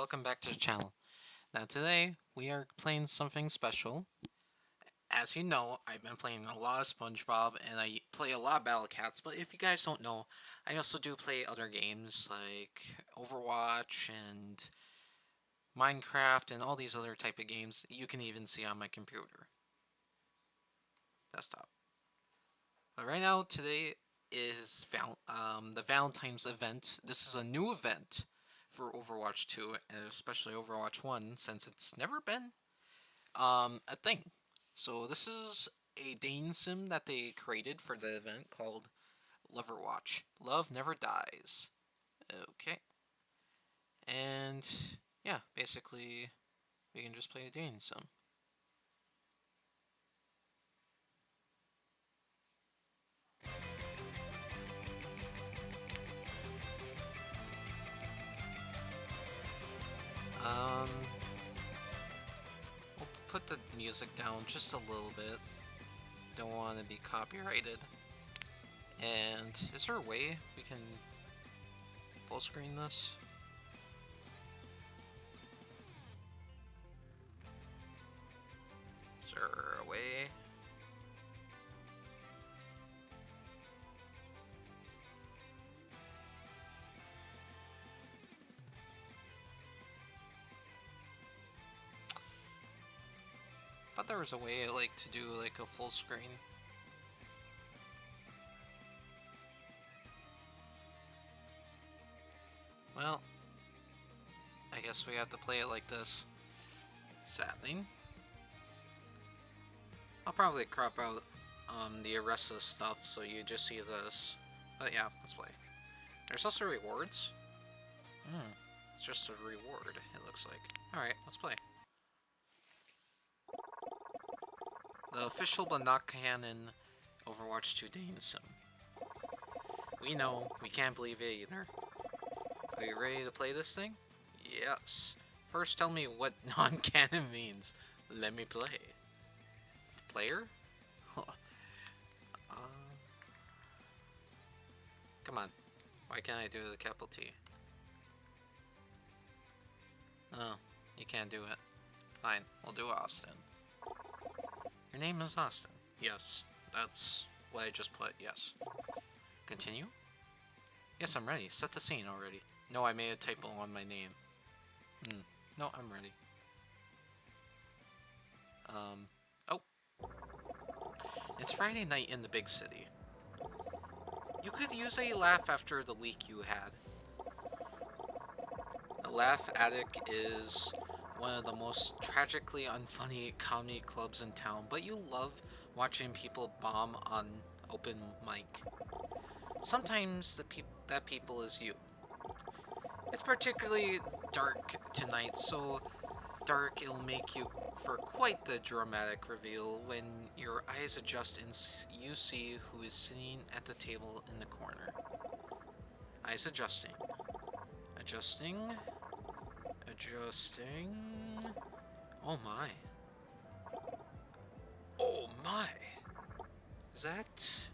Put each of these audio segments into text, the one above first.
welcome back to the channel. Now today, we are playing something special. As you know, I've been playing a lot of SpongeBob, and I play a lot of Battle Cats, but if you guys don't know, I also do play other games like Overwatch and Minecraft and all these other type of games you can even see on my computer. Desktop. But right now, today is the Valentine's event. This is a new event for Overwatch 2, and especially Overwatch 1, since it's never been a thing. So this is a dating sim that they created for the event called LoverWatch. Love never dies. Okay. And yeah, basically we can just play a dating sim. Um, we'll put the music down just a little bit. Don't want to be copyrighted. And is there a way we can full screen this? Is there a way? I thought there was a way like to do like a full screen. Well, I guess we have to play it like this. Sadly. I'll probably crop out the Arresta stuff so you just see this. But yeah, let's play. There's also rewards. It's just a reward, it looks like. Alright, let's play. The official but not canon Overwatch 2 dating sim. We know, we can't believe it either. Are you ready to play this thing? Yes. First tell me what non-canon means. Let me play. Player? Come on. Why can't I do the capital T? Oh, you can't do it. Fine, we'll do Austin. Your name is Austin. Yes, that's what I just put, yes. Continue? Yes, I'm ready. Set the scene already. No, I made a typo on my name. No, I'm ready. Oh. It's Friday night in the big city. You could use a laugh after the week you had. The Laugh Attic is one of the most tragically unfunny comedy clubs in town, but you love watching people bomb on open mic. Sometimes that people is you. It's particularly dark tonight, so dark it'll make you for quite the dramatic reveal when your eyes adjust and you see who is sitting at the table in the corner. Eyes adjusting. Adjusting. Adjusting. Oh my. Oh my. Is that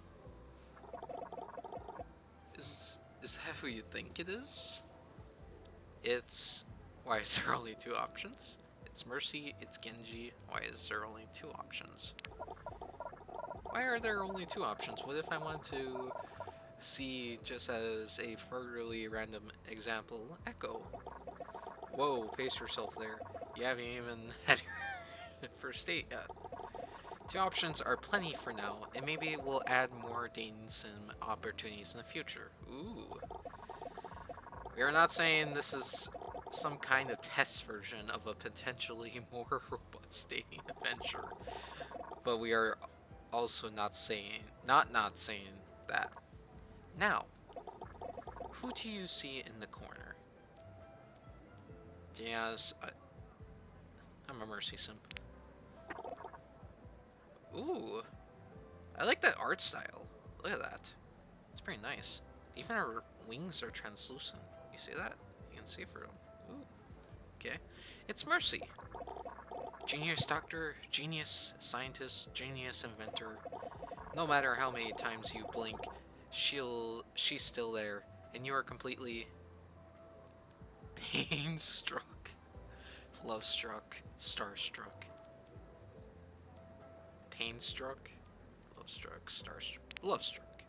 who you think it is? Why is there only two options? It's Mercy, it's Genji. Why is there only two options? Why are there only two options? What if I want to see, just as a furtherly random example, Echo? Whoa, pace yourself there. You haven't even had your first date yet. Two options are plenty for now, and maybe we'll add more dating sim opportunities in the future. Ooh. We are not saying this is some kind of test version of a potentially more robust dating adventure, but we are also not saying that. Now, who do you see in the corner? Yes, I'm a Mercy simp. Ooh, I like that art style. Look at that. It's pretty nice. Even her wings are translucent. You see that? You can see through them. Ooh. Okay. It's Mercy. Genius doctor, genius scientist, genius inventor. No matter how many times you blink, she's still there, and you are completely pain-struck. love struck, starstruck, pain struck, love struck, starstruck, love struck,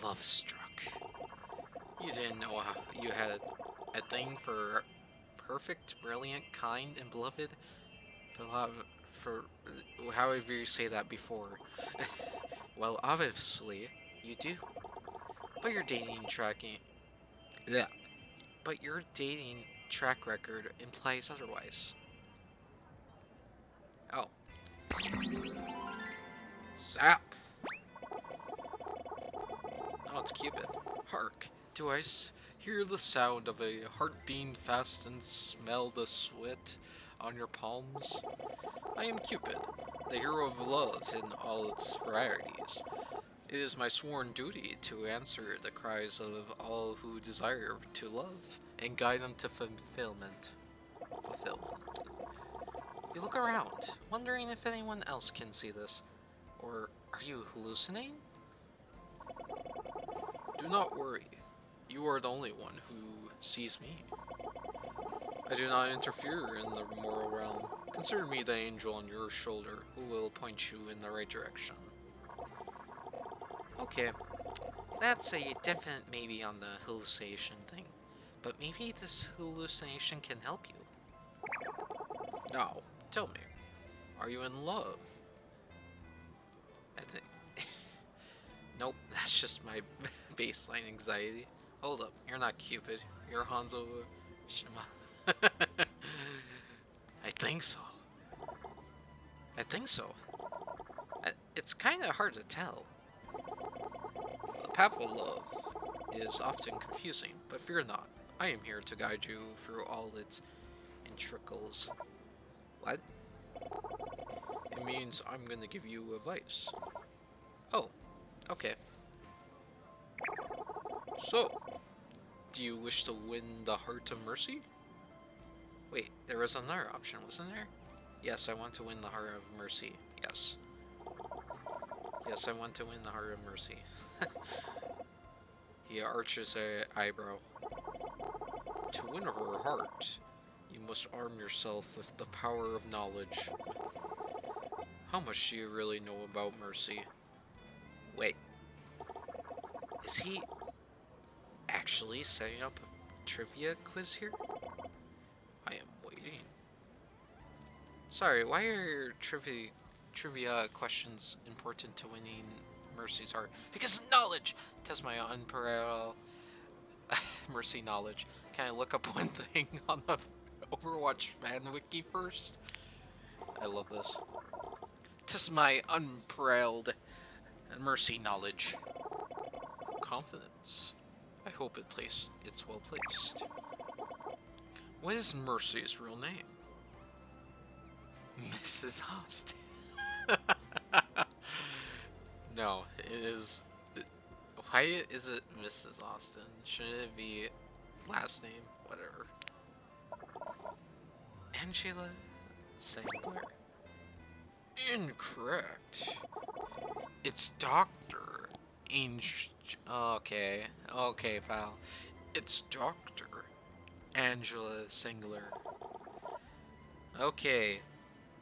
love struck. You didn't know how you had a thing for perfect, brilliant, kind, and beloved for however you say that before. Well, obviously, you do. But your dating tracking... Yeah. But your dating track record implies otherwise. Oh. Zap! Oh, it's Cupid. Hark! Do I hear the sound of a heart beating fast and smell the sweat on your palms? I am Cupid, the hero of love in all its varieties. It is my sworn duty to answer the cries of all who desire to love and guide them to fulfillment. You look around, wondering if anyone else can see this. Or are you hallucinating? Do not worry. You are the only one who sees me. I do not interfere in the moral realm. Consider me the angel on your shoulder who will point you in the right direction. Okay, that's a definite maybe on the hallucination thing. But maybe this hallucination can help you. Now, tell me, are you in love? I think... Nope, that's just my baseline anxiety. Hold up, you're not Cupid. You're Hanzo Shima. I think so. It's kind of hard to tell. The path of love is often confusing, but fear not. I am here to guide you through all its intricals. What? It means I'm gonna give you advice. Oh, okay. So, do you wish to win the heart of mercy? Wait, there was another option, wasn't there? Yes, I want to win the heart of mercy. Yes. Yes, I want to win the heart of mercy. He arches an eyebrow. To win her heart, you must arm yourself with the power of knowledge. How much do you really know about mercy? Wait. Is he actually setting up a trivia quiz here? I am waiting. Sorry, why are your trivia questions important to winning Mercy's heart? Because knowledge! Test my unparalleled Mercy knowledge. Can I look up one thing on the Overwatch fan wiki first? I love this. Test my unparalleled Mercy knowledge. Confidence. I hope it's well placed. What is Mercy's real name? Mrs. Austin. No, it is... Why is it Mrs. Austin? Shouldn't it be last name? Whatever. Angela Sangler. Incorrect. It's Dr. Okay, pal. It's Dr. Angela Singler. Okay,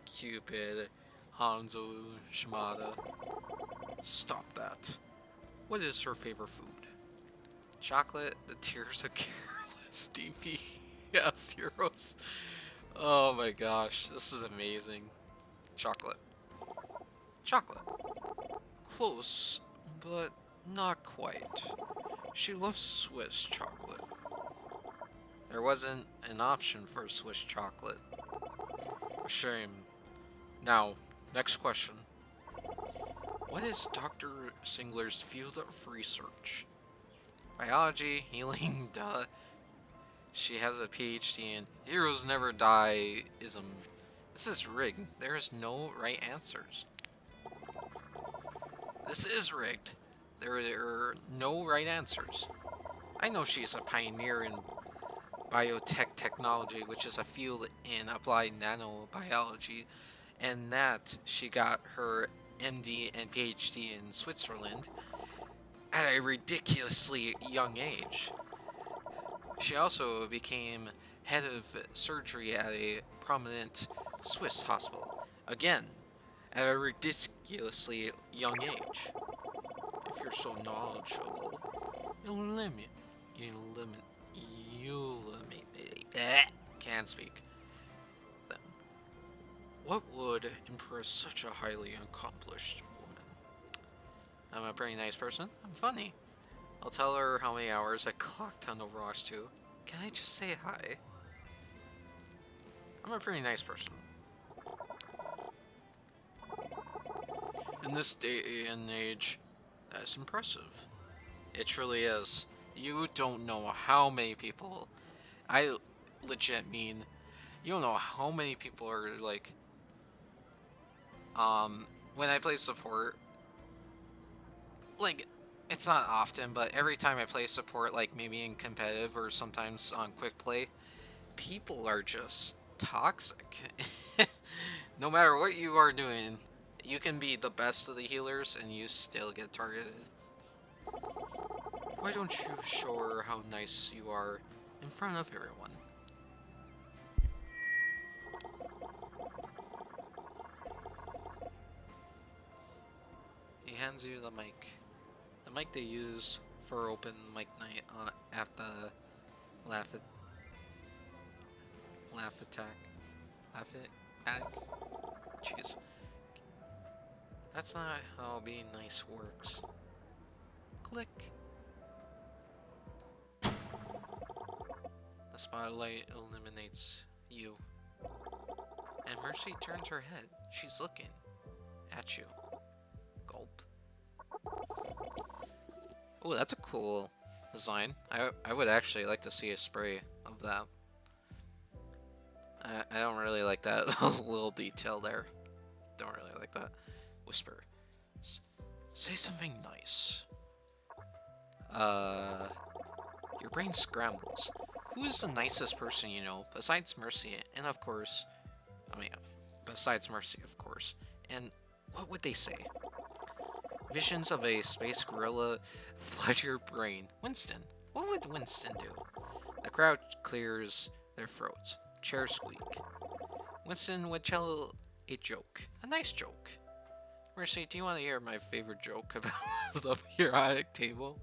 Cupid, Hanzo Shimada. Stop that. What is her favorite food? Chocolate, the tears of careless DP. Yes, heroes. Oh my gosh, this is amazing. Chocolate. Chocolate. Close, but not quite. She loves Swiss chocolate. There wasn't an option for Swiss chocolate. A shame. Now, next question. What is Dr. Singler's field of research? Biology, healing, duh. She has a PhD in Heroes Never Die-ism. This is rigged. There is no right answers. This is rigged. There are no right answers. I know she is a pioneer in biotech technology, which is a field in applied nanobiology, and that she got her MD and PhD in Switzerland at a ridiculously young age. She also became head of surgery at a prominent Swiss hospital. Again, at a ridiculously young age. If you're so knowledgeable, can't speak. Then, what would impress such a highly accomplished woman? I'm a pretty nice person. I'm funny. I'll tell her how many hours I clocked on Overwatch 2. Can I just say hi? I'm a pretty nice person. In this day and age, that's impressive. It truly is. You don't know how many people, I legit mean, you don't know how many people are like, when I play support, like, it's not often, but every time I play support, like maybe in competitive or sometimes on quick play, people are just toxic. No matter what you are doing, you can be the best of the healers and you still get targeted. Why don't you show her how nice you are in front of everyone? He hands you the mic. The mic they use for open mic night at the laugh attack. Laugh it attack? Jeez. That's not how being nice works. Click. The spotlight illuminates you. And Mercy turns her head. She's looking at you. Gulp. Oh, that's a cool design. I would actually like to see a spray of that. I don't really like that little detail there. Don't really like that. Whisper. Say something nice. Your brain scrambles. Who is the nicest person you know, besides Mercy, and of course, besides Mercy, of course. And what would they say? Visions of a space gorilla flood your brain. Winston. What would Winston do? The crowd clears their throats. Chairs squeak. Winston would tell a joke. A nice joke. Mercy, do you want to hear my favorite joke about the periodic table?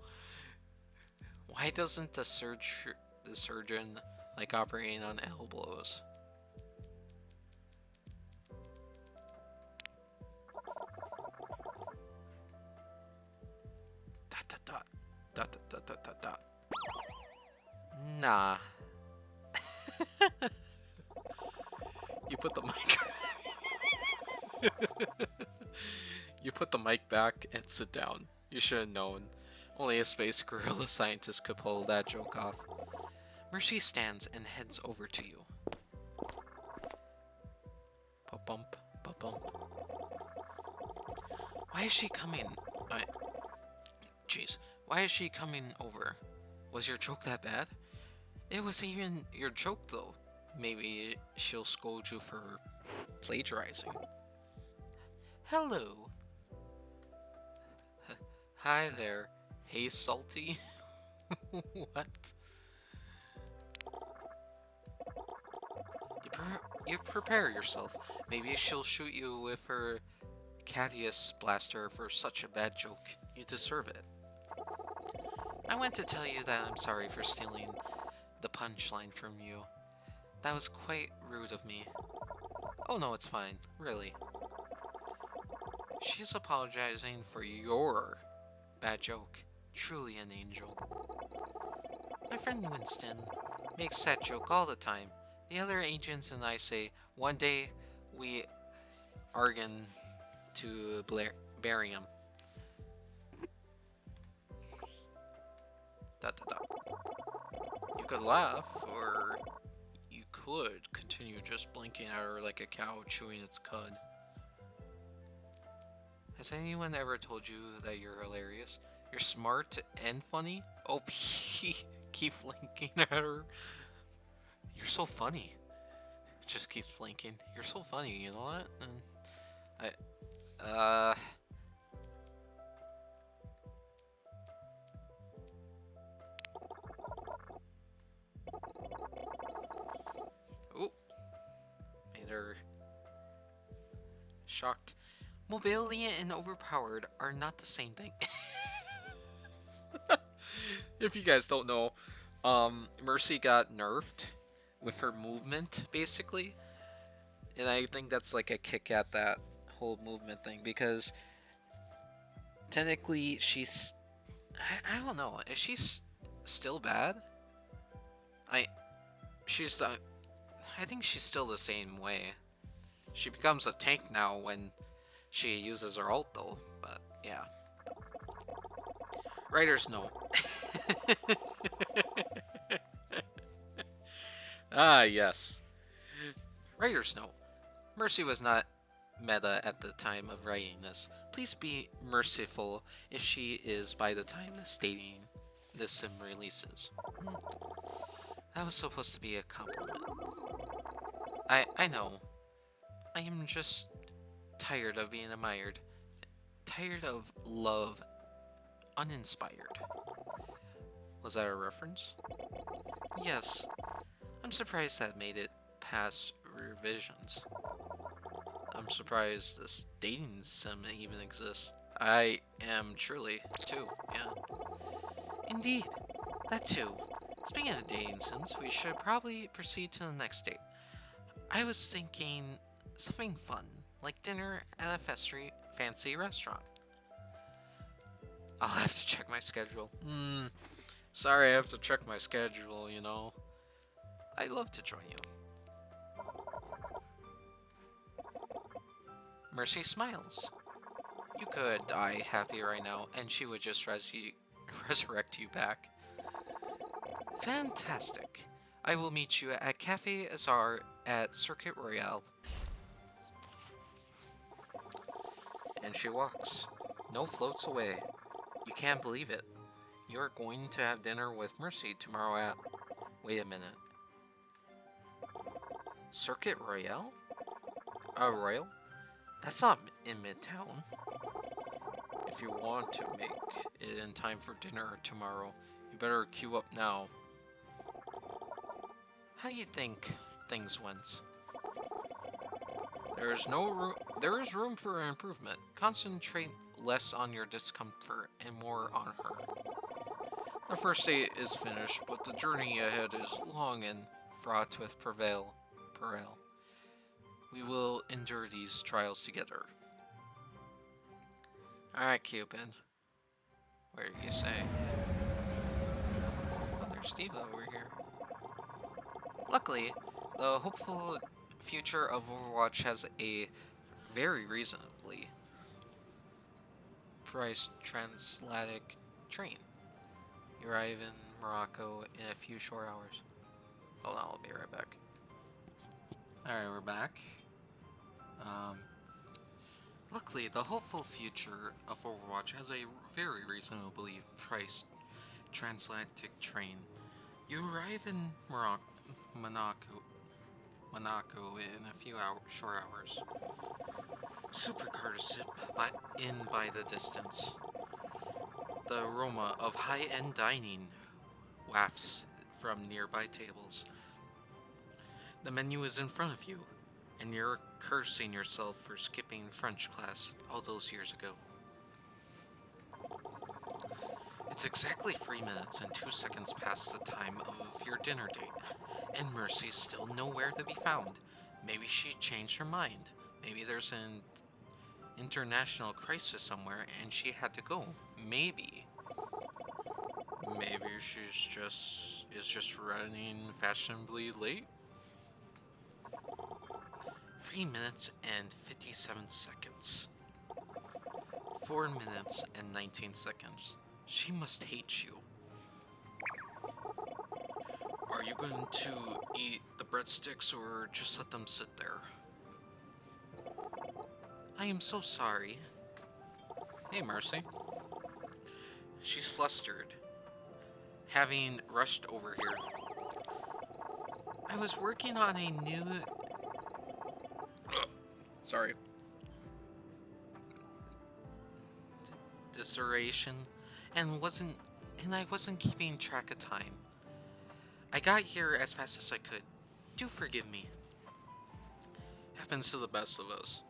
Why doesn't the surgeon like operating on elbows? Dot dot dot dot dot dot dot dot. Nah. You put the mic. You put the mic back and sit down. You should have known. Only a space gorilla scientist could pull that joke off. Mercy stands and heads over to you. Ba-bump, ba-bump. Why is she coming? Jeez. Why is she coming over? Was your joke that bad? It was even your joke, though. Maybe she'll scold you for plagiarizing. Hello. Hi there. Hey, Salty. What? You prepare yourself. Maybe she'll shoot you with her Cadius blaster for such a bad joke. You deserve it. I went to tell you that I'm sorry for stealing the punchline from you. That was quite rude of me. Oh no, it's fine. Really. She's apologizing for your bad joke. Truly an angel. My friend Winston makes that joke all the time. The other agents and I say, one day we are going to bury him. Dot dot dot. You could laugh, or you could continue just blinking at her like a cow chewing its cud. Has anyone ever told you that you're hilarious? You're smart and funny? Oh, keep blinking at her. You're so funny. It just keeps blinking. You're so funny, you know what? are shocked. Mobility and overpowered are not the same thing. If you guys don't know, Mercy got nerfed with her movement, basically. And I think that's like a kick at that whole movement thing, because technically she's... I don't know, is she still bad? She's... I think she's still the same way. She becomes a tank now when she uses her ult though, but yeah. Writer's note. Ah, yes. Writer's note. Mercy was not meta at the time of writing this. Please be merciful if she is by the time stating this sim releases. That was supposed to be a compliment. I know. I am just tired of being admired. Tired of love. Uninspired. Was that a reference? Yes. I'm surprised that made it past revisions. I'm surprised this dating sim even exists. I am truly, too, yeah. Indeed, that too. Speaking of dating sims, we should probably proceed to the next date. I was thinking something fun, like dinner at a fancy restaurant. I'll have to check my schedule. Sorry, I have to check my schedule, you know. I'd love to join you. Mercy smiles. You could die happy right now, and she would just resurrect you back. Fantastic. I will meet you at Cafe Azar at Circuit Royale. And she walks. No floats away. You can't believe it. You're going to have dinner with Mercy tomorrow at... Wait a minute. Circuit Royale? Royal? That's not in Midtown. If you want to make it in time for dinner tomorrow, you better queue up now. How do you think things went? There is room for improvement. Concentrate less on your discomfort and more on her. The first date is finished, but the journey ahead is long and fraught with peril. We will endure these trials together. Alright, Cupid. What do you say? Oh, there's Diva over here. Luckily, the hopeful future of Overwatch has a very reasonably priced transatlantic train. You arrive in Morocco in a few short hours. Hold on, I'll be right back. Alright, we're back. Luckily, the hopeful future of Overwatch has a very reasonably priced transatlantic train. You arrive in Monaco in a few short hours. Supercars zip by the distance. The aroma of high-end dining wafts from nearby tables. The menu is in front of you, and you're cursing yourself for skipping French class all those years ago. It's exactly 3 minutes and 2 seconds past the time of your dinner date, and Mercy's still nowhere to be found. Maybe she changed her mind. Maybe there's an international crisis somewhere and she had to go. Maybe she's just running fashionably late. 3 minutes and 57 seconds. 4 minutes and 19 seconds. She must hate you. Are you going to eat the breadsticks or just let them sit there? I am so sorry. Hey, Mercy. She's flustered, having rushed over here. I was working on a new... Sorry. Dissertation, and I wasn't keeping track of time. I got here as fast as I could. Do forgive me. Happens to the best of us.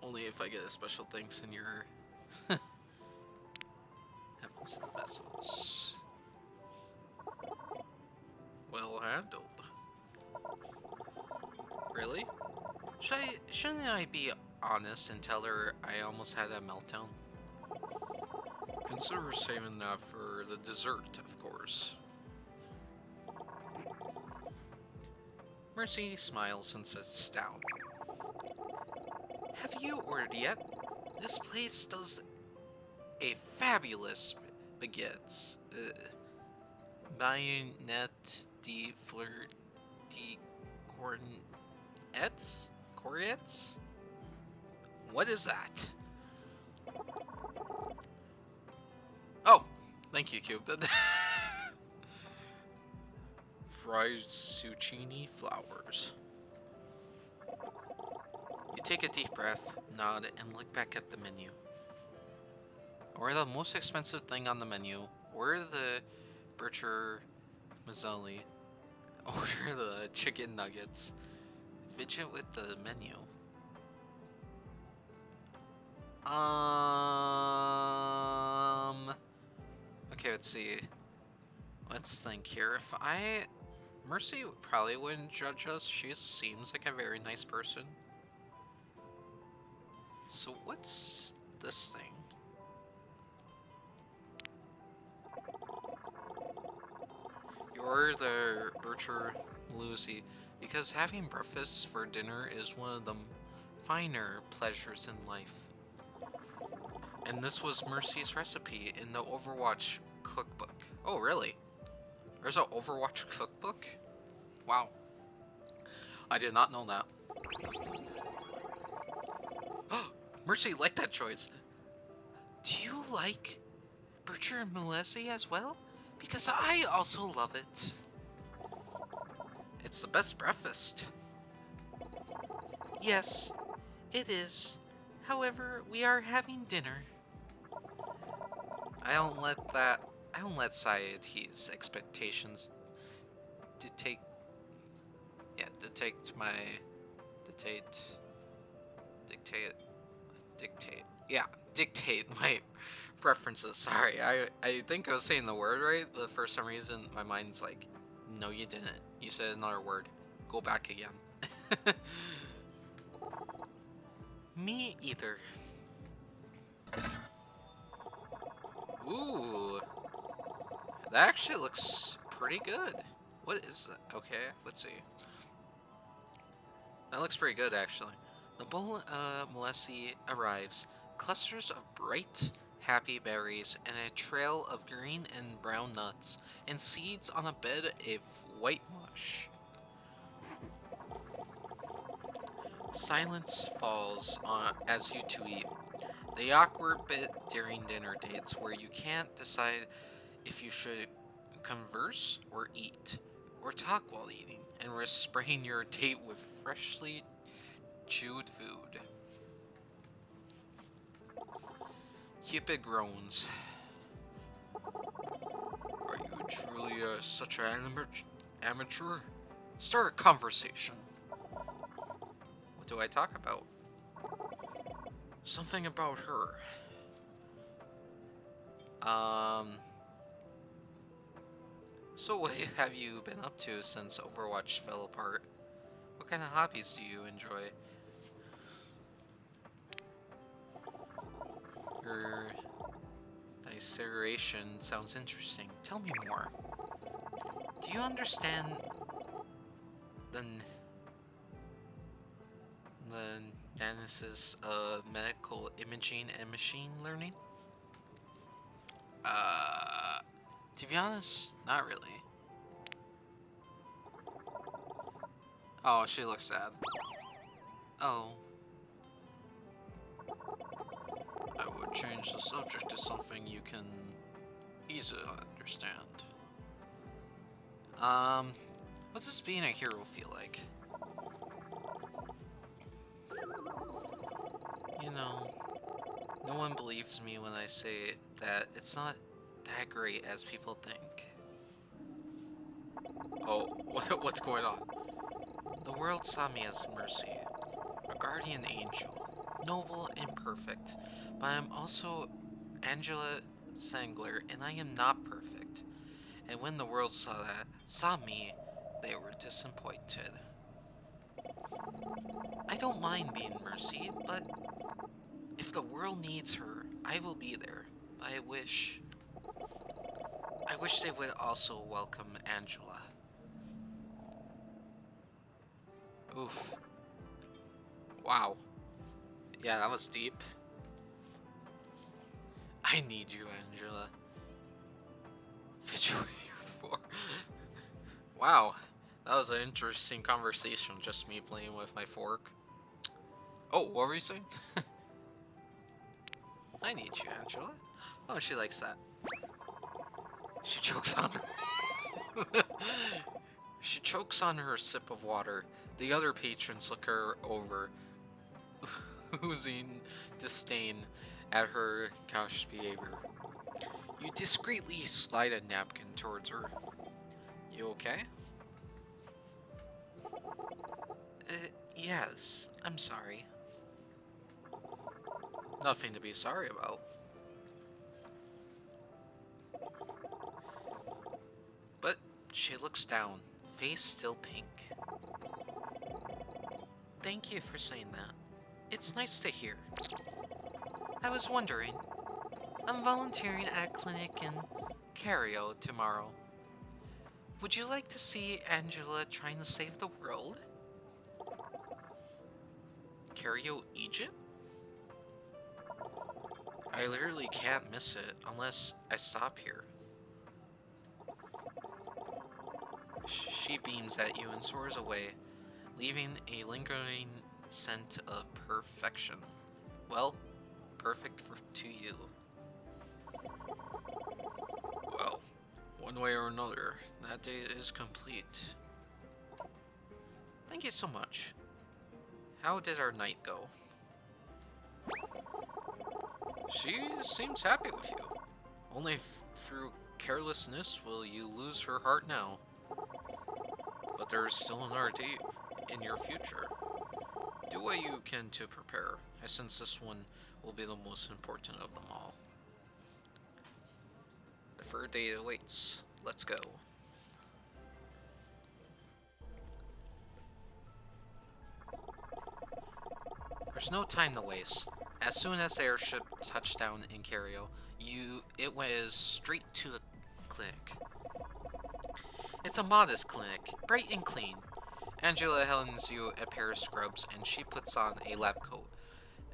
Only if I get a special thanks in your... Happens to the best of us. Well handled. Really? Shouldn't I be honest and tell her I almost had a meltdown? Consider saving that for the dessert, of course. Mercy smiles and sits down. Have you ordered yet? This place does a fabulous baguettes. Bayonet de fleur de cornettes? Cornettes? What is that? Oh, thank you, Cube. Fried zucchini flowers. You take a deep breath, nod, and look back at the menu. Order the most expensive thing on the menu. Order the Bircher Mazzoli. Order the chicken nuggets. Fidget with the menu. Okay, let's see. Let's think here. Mercy probably wouldn't judge us. She seems like a very nice person. So what's this thing? You order the Bircher Lucy because having breakfast for dinner is one of the finer pleasures in life. And this was Mercy's recipe in the Overwatch cookbook. Oh, really? There's an Overwatch cookbook? Wow. I did not know that. Mercy liked that choice. Do you like Bircher and Melesi as well? Because I also love it. It's the best breakfast. Yes, it is. However, we are having dinner. I don't let society's expectations dictate my preferences. Sorry, I think I was saying the word right, but for some reason my mind's like, no you didn't. You said another word. Go back again. Me either. Ooh. That actually looks pretty good. What is that? Okay, let's see. That looks pretty good, actually. The bowl of Melesi arrives. Clusters of bright, happy berries and a trail of green and brown nuts and seeds on a bed of white mush. Silence falls on as you two eat. The awkward bit during dinner dates where you can't decide if you should converse or eat, or talk while eating, and risk spraying your date with freshly chewed food. Cupid groans. Are you truly such an amateur? Start a conversation. What do I talk about? Something about her. So what have you been up to since Overwatch fell apart? What kind of hobbies do you enjoy? Your dissertation sounds interesting. Tell me more. Do you understand the analysis of medical imaging and machine learning? To be honest, not really. Oh, she looks sad. Oh. I would change the subject to something you can easily understand. What's this being a hero feel like? You know, no one believes me when I say that it's not that great as people think. Oh, what's going on? The world saw me as Mercy. a guardian angel, noble and perfect, but I am also Angela Sangler, and I am not perfect. And when the world saw me, they were disappointed. I don't mind being Mercy, but if the world needs her, I will be there. But I wish they would also welcome Angela. Oof. Wow. Yeah, that was deep. I need you, Angela. Fit you for. Wow. That was an interesting conversation, just me playing with my fork. Oh, what were you saying? I need you, Angela. Oh, she likes that. She chokes on her. She chokes on her sip of water. The other patrons look her over, oozing disdain at her gauche behavior. You discreetly slide a napkin towards her. You okay? Yes, I'm sorry. Nothing to be sorry about. But she looks down, face still pink. Thank you for saying that. It's nice to hear. I was wondering, I'm volunteering at a clinic in Cario tomorrow. Would you like to see Angela trying to save the world? Cario, Egypt? I literally can't miss it unless I stop here. She beams at you and soars away, leaving a lingering scent of perfection. Well, perfect to you. Well, one way or another, that day is complete. Thank you so much. How did our night go? She seems happy with you. Only through carelessness will you lose her heart now. But there's still another date in your future. Do what you can to prepare. I sense this one will be the most important of them all. The third date awaits. Let's go. There's no time to waste. As soon as the airship touched down in Cario, it was straight to the clinic. It's a modest clinic, bright and clean. Angela hands you a pair of scrubs and she puts on a lab coat.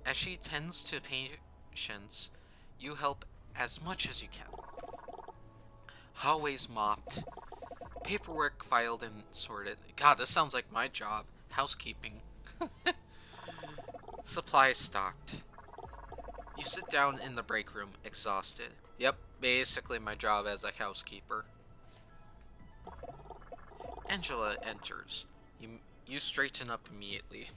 As she tends to patients, you help as much as you can. Hallways mopped, paperwork filed and sorted. God, this sounds like my job. Housekeeping. Supplies stocked. You sit down in the break room, exhausted. Yep, basically my job as a housekeeper. Angela enters. You straighten up immediately.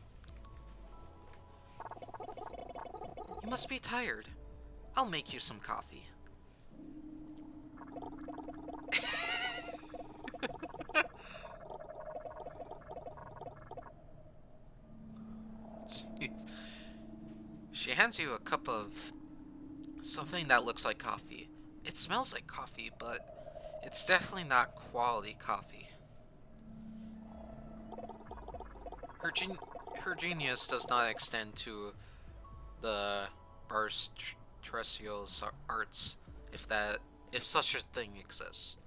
You must be tired. I'll make you some coffee. Jeez. She hands you a cup of something that looks like coffee. It smells like coffee, but it's definitely not quality coffee. Her genius does not extend to the Ars Terrestrials arts, if such a thing exists.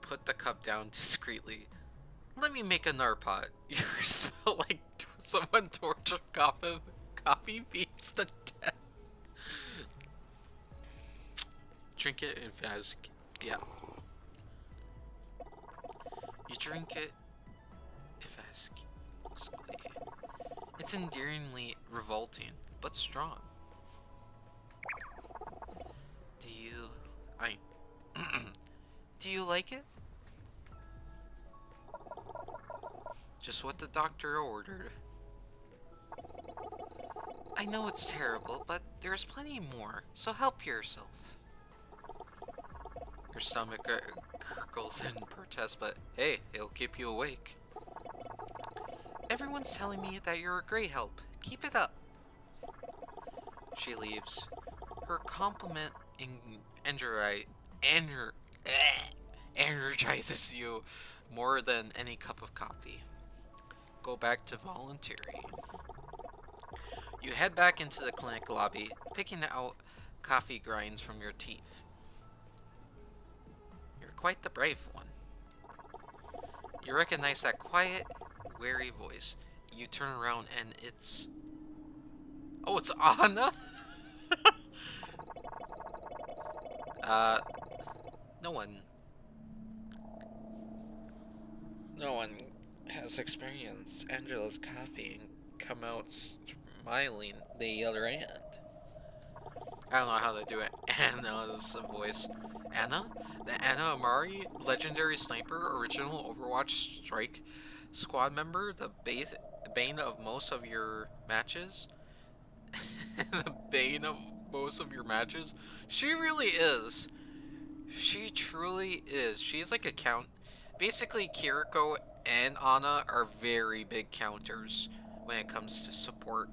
Put the cup down discreetly. Let me make another pot. You smell like someone tortured coffee beans to death. Drink it in fast. Yeah. You drink it fast. It's endearingly revolting, but strong. Do you like it? Just what the doctor ordered. I know it's terrible, but there's plenty more, so help yourself. Your stomach gurgles in protest, but hey, it'll keep you awake. Everyone's telling me that you're a great help. Keep it up. She leaves. Her compliment energizes you more than any cup of coffee. Go back to volunteering. You head back into the clinic lobby, picking out coffee grinds from your teeth. You're quite the brave one. You recognize that quiet, wary voice. You turn around and it's... Oh, it's Anna? No one... No one has experienced Angela's coffee and come out smiling the other end. I don't know how to do it. Anna's voice. Anna? The Anna Amari, legendary sniper, original Overwatch strike squad member, the bane of most of your matches? The bane of most of your matches? She really is. She truly is. She's like a count. Basically, Kiriko and Anna are very big counters when it comes to support.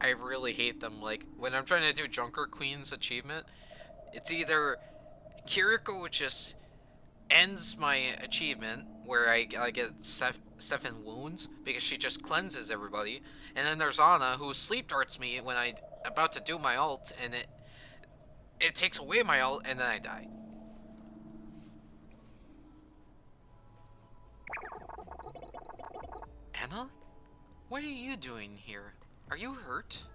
I really hate them. Like, when I'm trying to do Junker Queen's achievement, it's either Kiriko just ends my achievement, where I get 7 wounds, because she just cleanses everybody, and then there's Anna, who sleep darts me when I'm about to do my ult, and it takes away my ult, and then I die. Anna? What are you doing here? Are you hurt?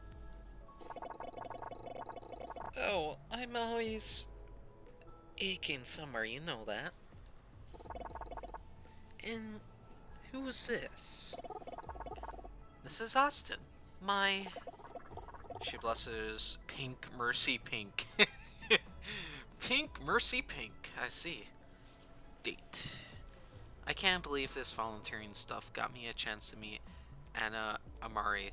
Oh, I'm always aching somewhere, you know that. And who's this? This is Austin. My... She blushes. Pink Mercy Pink. Pink Mercy Pink, I see. Date. I can't believe this volunteering stuff got me a chance to meet Anna Amari.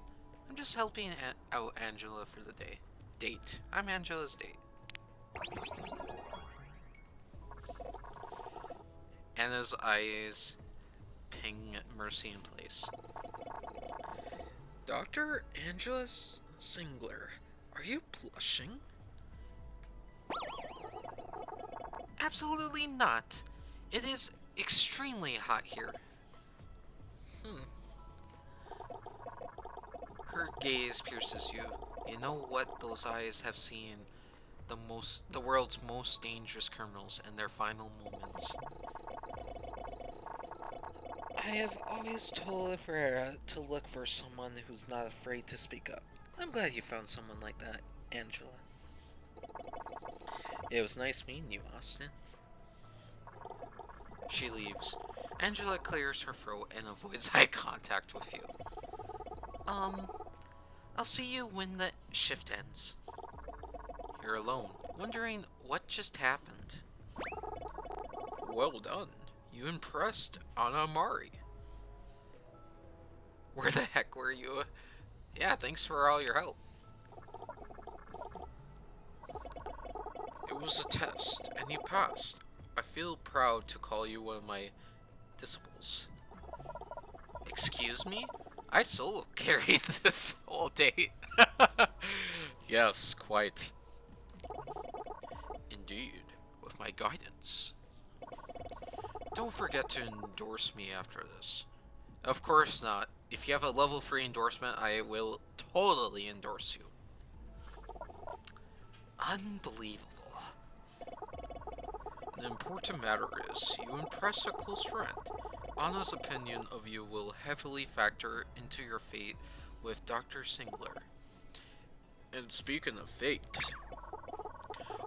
I'm just helping out Angela for the day. Date. I'm Angela's date. Anna's eyes ping Mercy in place. Dr. Angela Singler, are you blushing? Absolutely not. It is extremely hot here. Her gaze pierces you. You know what those eyes have seen? The world's most dangerous criminals in their final moments. I have always told Ferreira to look for someone who's not afraid to speak up. I'm glad you found someone like that, Angela. It was nice meeting you, Austin. She leaves. Angela clears her throat and avoids eye contact with you. I'll see you when the shift ends. You're alone, wondering what just happened. Well done. You impressed Anna Amari. Where the heck were you? Yeah, thanks for all your help. It was a test, and you passed. I feel proud to call you one of my disciples. Excuse me? I solo carried this whole day. Yes, quite. Indeed, with my guidance. Don't forget to endorse me after this. Of course not. If you have a level 3 endorsement, I will totally endorse you. Unbelievable. The important matter is, you impressed a close friend. Anna's opinion of you will heavily factor into your fate with Dr. Singler. And speaking of fate,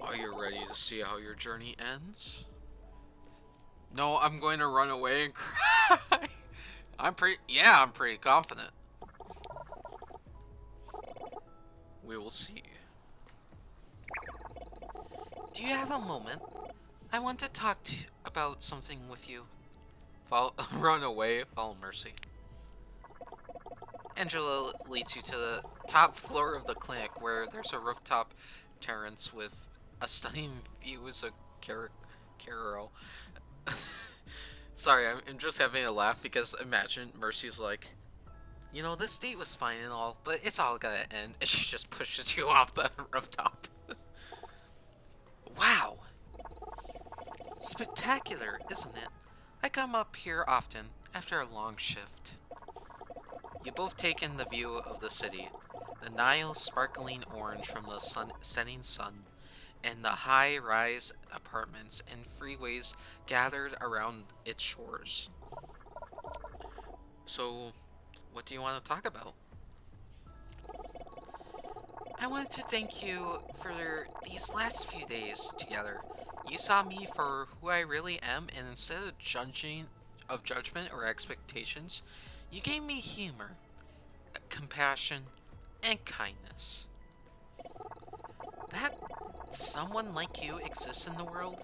are you ready to see how your journey ends? No, I'm going to run away and cry. I'm pretty confident. We will see. Do you have a moment? I want to talk about something with you. Run away, follow Mercy. Angela leads you to the top floor of the clinic, where there's a rooftop terrace with a stunning view as a carol. Sorry, I'm just having a laugh because imagine Mercy's like, you know, this date was fine and all, but it's all gonna end, and she just pushes you off the rooftop. Wow! Spectacular, isn't it? I come up here often, after a long shift. You both take in the view of the city, the Nile sparkling orange from the setting sun, and the high-rise apartments and freeways gathered around its shores. So, what do you want to talk about? I wanted to thank you for these last few days together. You saw me for who I really am, and instead of judgment or expectations, you gave me humor, compassion, and kindness. That someone like you exists in the world,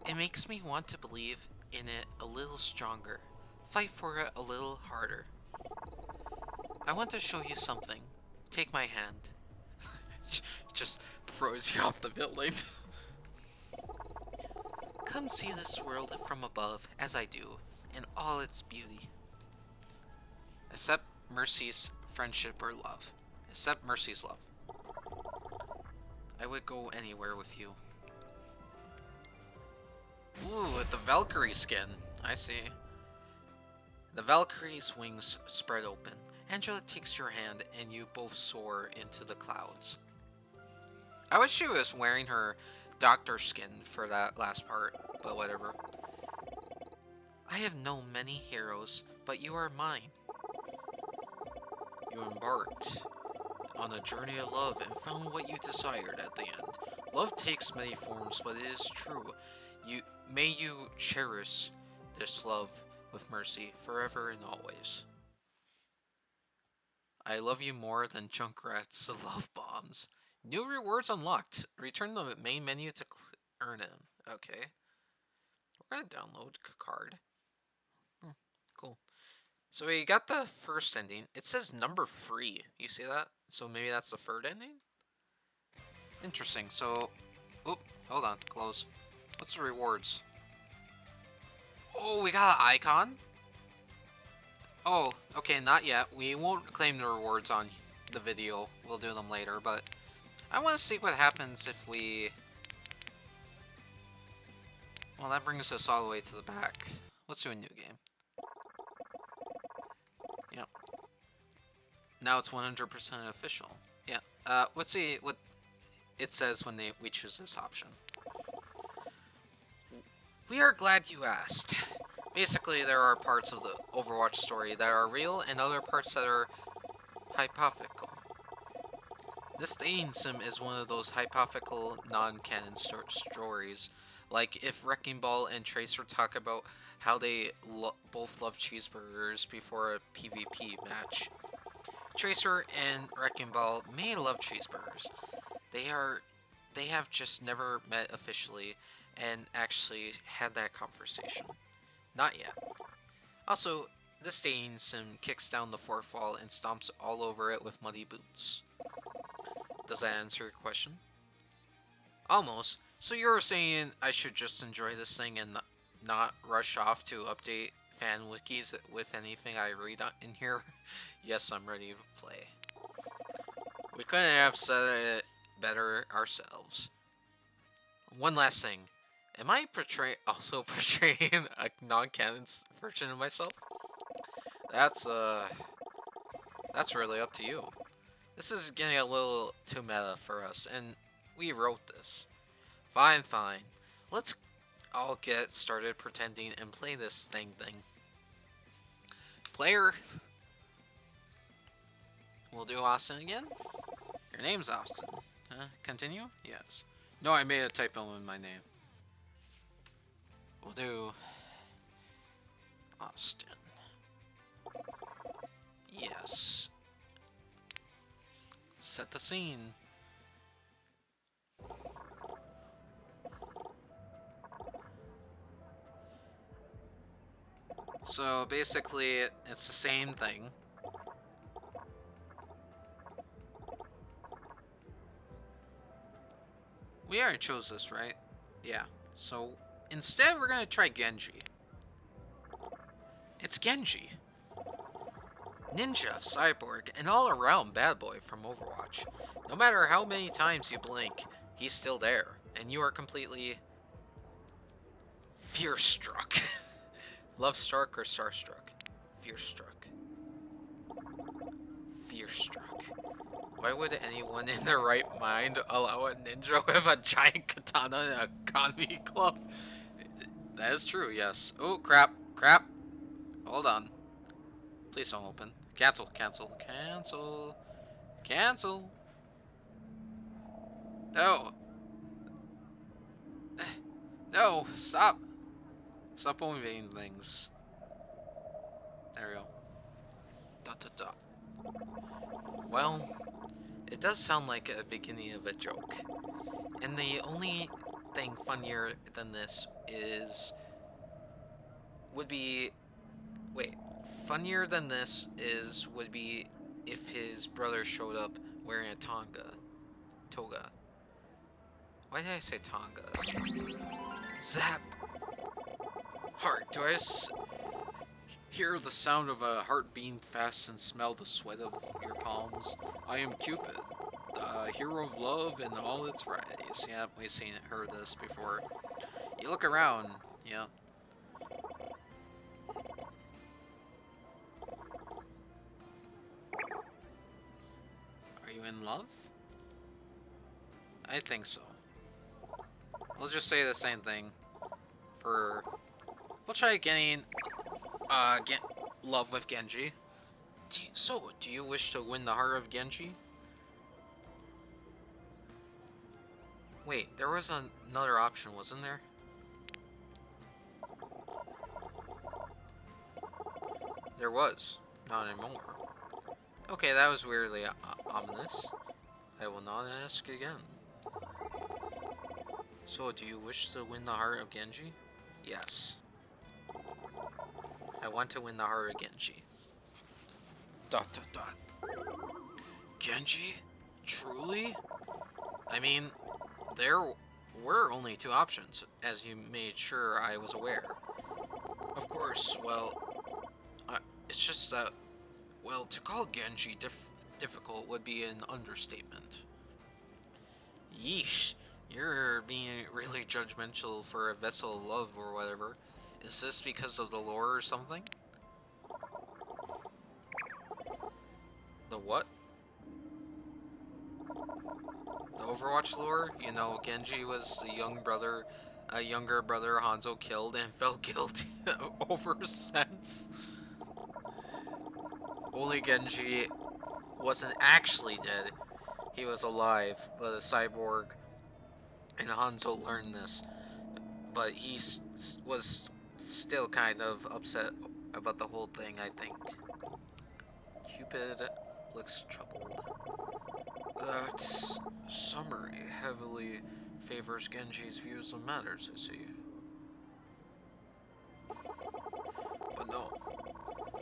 it makes me want to believe in it a little stronger, fight for it a little harder. I want to show you something. Take my hand. Just throws you off the building. Come see this world from above, as I do, in all its beauty. Accept Mercy's friendship or love. Accept Mercy's love. I would go anywhere with you. Ooh, with the Valkyrie skin. I see. The Valkyrie's wings spread open. Angela takes your hand and you both soar into the clouds. I wish she was wearing her doctor skin for that last part, but whatever. I have known many heroes, but you are mine. You embarked on a journey of love and found what you desired at the end. Love takes many forms, but it is true. May you cherish this love with Mercy forever and always. I love you more than Junkrat's love bombs. New rewards unlocked. Return the main menu to earn them. Okay. We're gonna download a card. Cool. So we got the first ending. It says number 3. You see that? So maybe that's the third ending? Interesting. So, oop, hold on, close. What's the rewards? Oh, we got an icon? Oh, okay, not yet. We won't claim the rewards on the video. We'll do them later, but I want to see what happens if we... Well, that brings us all the way to the back. Let's do a new game. Yep. Now it's 100% official. Yeah. Let's see what it says when we choose this option. We are glad you asked. Basically, there are parts of the Overwatch story that are real and other parts that are hypothetical. This dating sim is one of those hypothetical non-canon stories. Like if Wrecking Ball and Tracer talk about how they both love cheeseburgers before a PvP match. Tracer and Wrecking Ball may love cheeseburgers. They have just never met officially and actually had that conversation. Not yet. Also, this dating sim kicks down the fourth wall and stomps all over it with muddy boots. Does that answer your question? Almost. So you're saying I should just enjoy this thing and not rush off to update fan wikis with anything I read in here? Yes, I'm ready to play. We couldn't have said it better ourselves. One last thing. Am I also portraying a non-canon version of myself? That's really up to you. This is getting a little too meta for us, and we wrote this. Fine. Let's all get started pretending and play this thing. Player. We'll do Austin again. Your name's Austin. Continue? Yes. No, I made a typo in my name. We'll do Austin. Yes. Set the scene. So basically, it's the same thing. We already chose this, right? Yeah. So instead, we're gonna try Genji. It's Genji. Ninja, cyborg, and all-around bad boy from Overwatch. No matter how many times you blink, he's still there, and you are completely fear-struck. Love-struck or star-struck? Fear-struck. Fear-struck. Why would anyone in their right mind allow a ninja with a giant katana in a comedy club? That is true, yes. Oh, crap. Crap. Hold on. Please don't open. Cancel, cancel, cancel. Cancel. No. No, stop. Stop invading things. There we go. Dot, dot, dot. Well, it does sound like a beginning of a joke. And the only thing funnier than this is... would be... Wait. Funnier than this would be if his brother showed up wearing a toga. Why did I say tonga? Zap! Heart, do I hear the sound of a heart beating fast and smell the sweat of your palms? I am Cupid, the hero of love in all its varieties. Yeah, we've heard this before. You look around, yeah. Are you in love? I think so. We'll just say the same thing for... We'll try getting love with Genji. Do you wish to win the heart of Genji? Wait, there was another option, wasn't there? There was. Not anymore. Okay, that was weirdly ominous. I will not ask again. So, do you wish to win the heart of Genji? Yes. I want to win the heart of Genji. ... Genji? Truly? I mean, there were only two options, as you made sure I was aware. Of course, well, it's just that, well, to call Genji difficult would be an understatement. Yeesh, you're being really judgmental for a vessel of love or whatever. Is this because of the lore or something? The what? The Overwatch lore? You know, Genji was the younger brother Hanzo killed and felt guilty over since. Only Genji wasn't actually dead. He was alive, but a cyborg, and Hanzo learned this. But he was still kind of upset about the whole thing, I think. Cupid looks troubled. That summary heavily favors Genji's views on matters, I see. But no,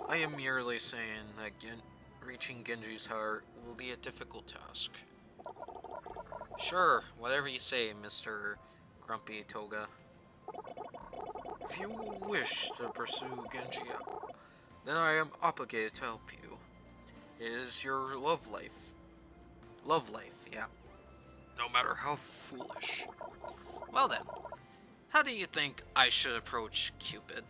I am merely saying that reaching Genji's heart will be a difficult task. Sure, whatever you say, Mr. Grumpy Toga. If you wish to pursue Genji, then I am obligated to help you. It is your love life. Love life, yeah. No matter how foolish. Well then, how do you think I should approach Cupid?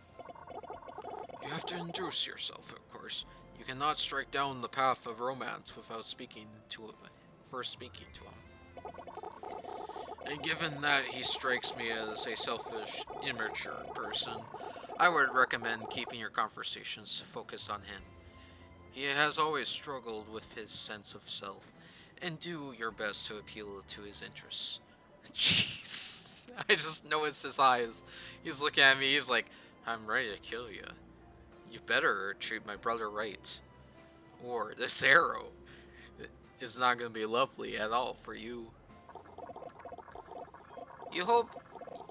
You have to introduce yourself, of course. You cannot strike down the path of romance without first speaking to him. And given that he strikes me as a selfish, immature person, I would recommend keeping your conversations focused on him. He has always struggled with his sense of self, and do your best to appeal to his interests. Jeez, I just noticed his eyes. He's looking at me, he's like, I'm ready to kill you. You better treat my brother right. Or this arrow is not going to be lovely at all for you. You hope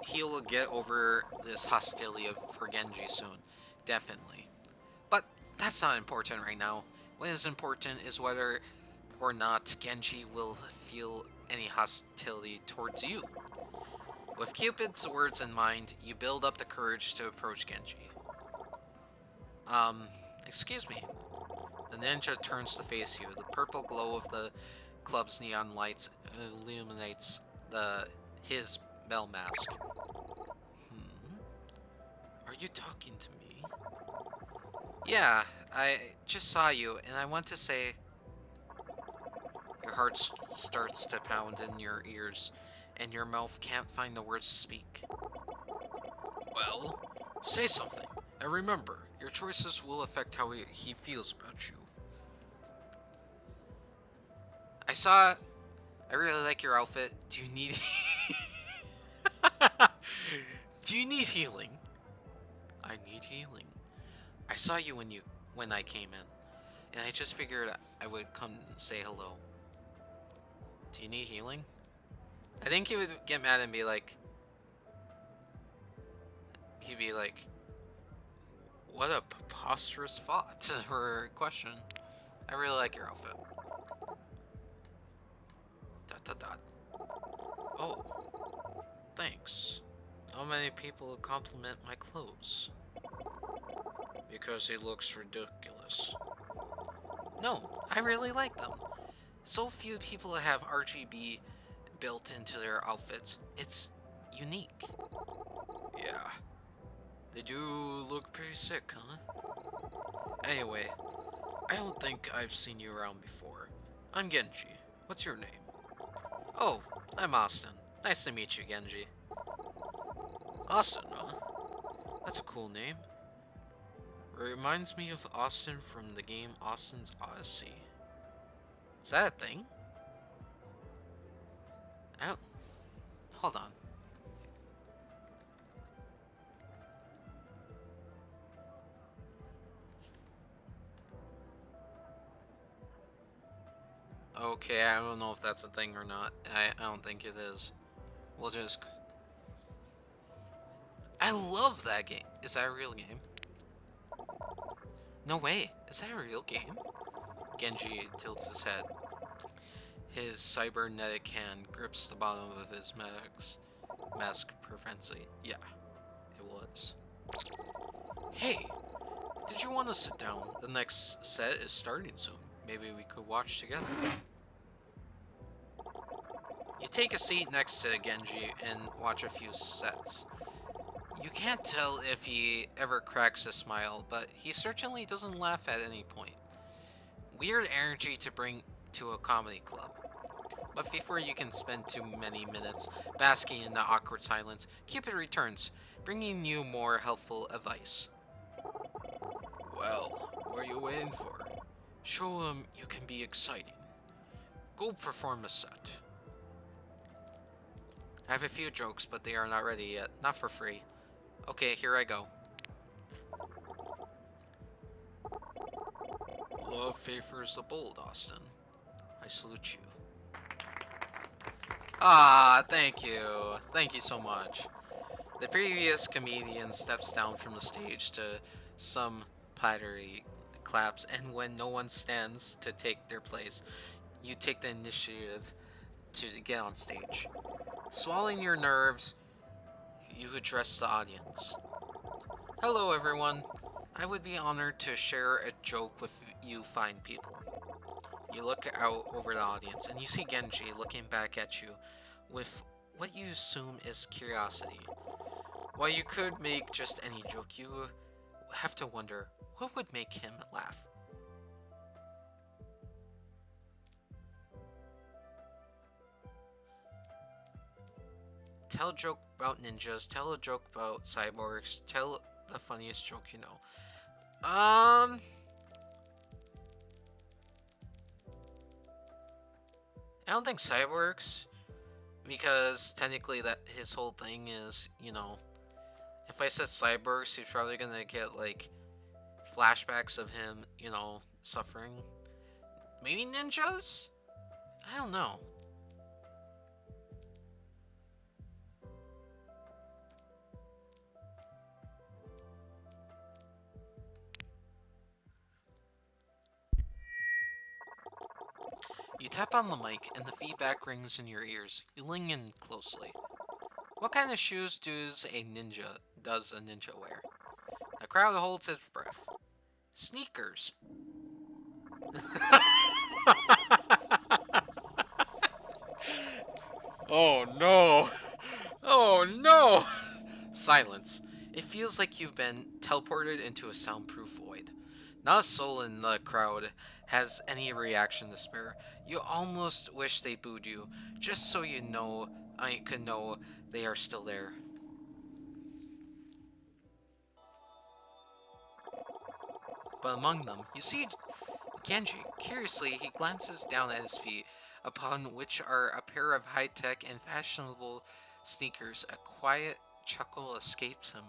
he'll get over this hostility for Genji soon. Definitely. But that's not important right now. What is important is whether or not Genji will feel any hostility towards you. With Cupid's words in mind, you build up the courage to approach Genji. Excuse me. The ninja turns to face you. The purple glow of the club's neon lights illuminates his bell mask. Hmm? Are you talking to me? Yeah, I just saw you, and I want to say... Your heart starts to pound in your ears, and your mouth can't find the words to speak. Well, say something. And remember, your choices will affect how he feels about you. I really like your outfit. Do you need... Do you need healing? I need healing. I saw you when I came in, and I just figured I would come and say hello. Do you need healing? I think he would get mad and be like... He'd be like... What a preposterous thought or question. I really like your outfit. Dot dot dot. Oh, thanks. How many people compliment my clothes? Because he looks ridiculous. No, I really like them. So few people have RGB built into their outfits. It's unique. Yeah. They do look pretty sick, huh? Anyway, I don't think I've seen you around before. I'm Genji. What's your name? Oh, I'm Austin. Nice to meet you, Genji. Austin, huh? That's a cool name. Reminds me of Austin from the game Austin's Odyssey. Is that a thing? I don't... Hold on. Okay, I don't know if that's a thing or not. I don't think it is. We'll just... I love that game. Is that a real game? No way. Is that a real game? Genji tilts his head. His cybernetic hand grips the bottom of his mask perfectly. Yeah, it was. Hey, did you want to sit down? The next set is starting soon. Maybe we could watch together. You take a seat next to Genji and watch a few sets. You can't tell if he ever cracks a smile, but he certainly doesn't laugh at any point. Weird energy to bring to a comedy club. But before you can spend too many minutes basking in the awkward silence, Cupid returns, bringing you more helpful advice. Well, what are you waiting for? Show him you can be exciting. Go perform a set. I have a few jokes, but they are not ready yet. Not for free. Okay, here I go. Love favors the bold, Austin. I salute you. Ah, thank you. Thank you so much. The previous comedian steps down from the stage to some pattery claps, and when no one stands to take their place, you take the initiative to get on stage. Swallowing your nerves, you address the audience. Hello, everyone. I would be honored to share a joke with you fine people. You look out over the audience, and you see Genji looking back at you with what you assume is curiosity. While you could make just any joke, you have to wonder, what would make him laugh? Tell a joke about ninjas, tell a joke about cyborgs, tell the funniest joke you know. I don't think cyborgs, because technically that his whole thing is, you know, if I said cyborgs, he's probably gonna get, like, flashbacks of him, you know, suffering. Maybe ninjas? I don't know. You tap on the mic, and the feedback rings in your ears. You lean in closely. What kind of shoes does a ninja wear? The crowd holds its breath. Sneakers. Oh no! Oh no! Silence. It feels like you've been teleported into a soundproof void. Not a soul in the crowd has any reaction to spare. You almost wish they booed you, just so you know I could know they are still there. But among them, you see Genji. Curiously, he glances down at his feet, upon which are a pair of high-tech and fashionable sneakers. A quiet chuckle escapes him.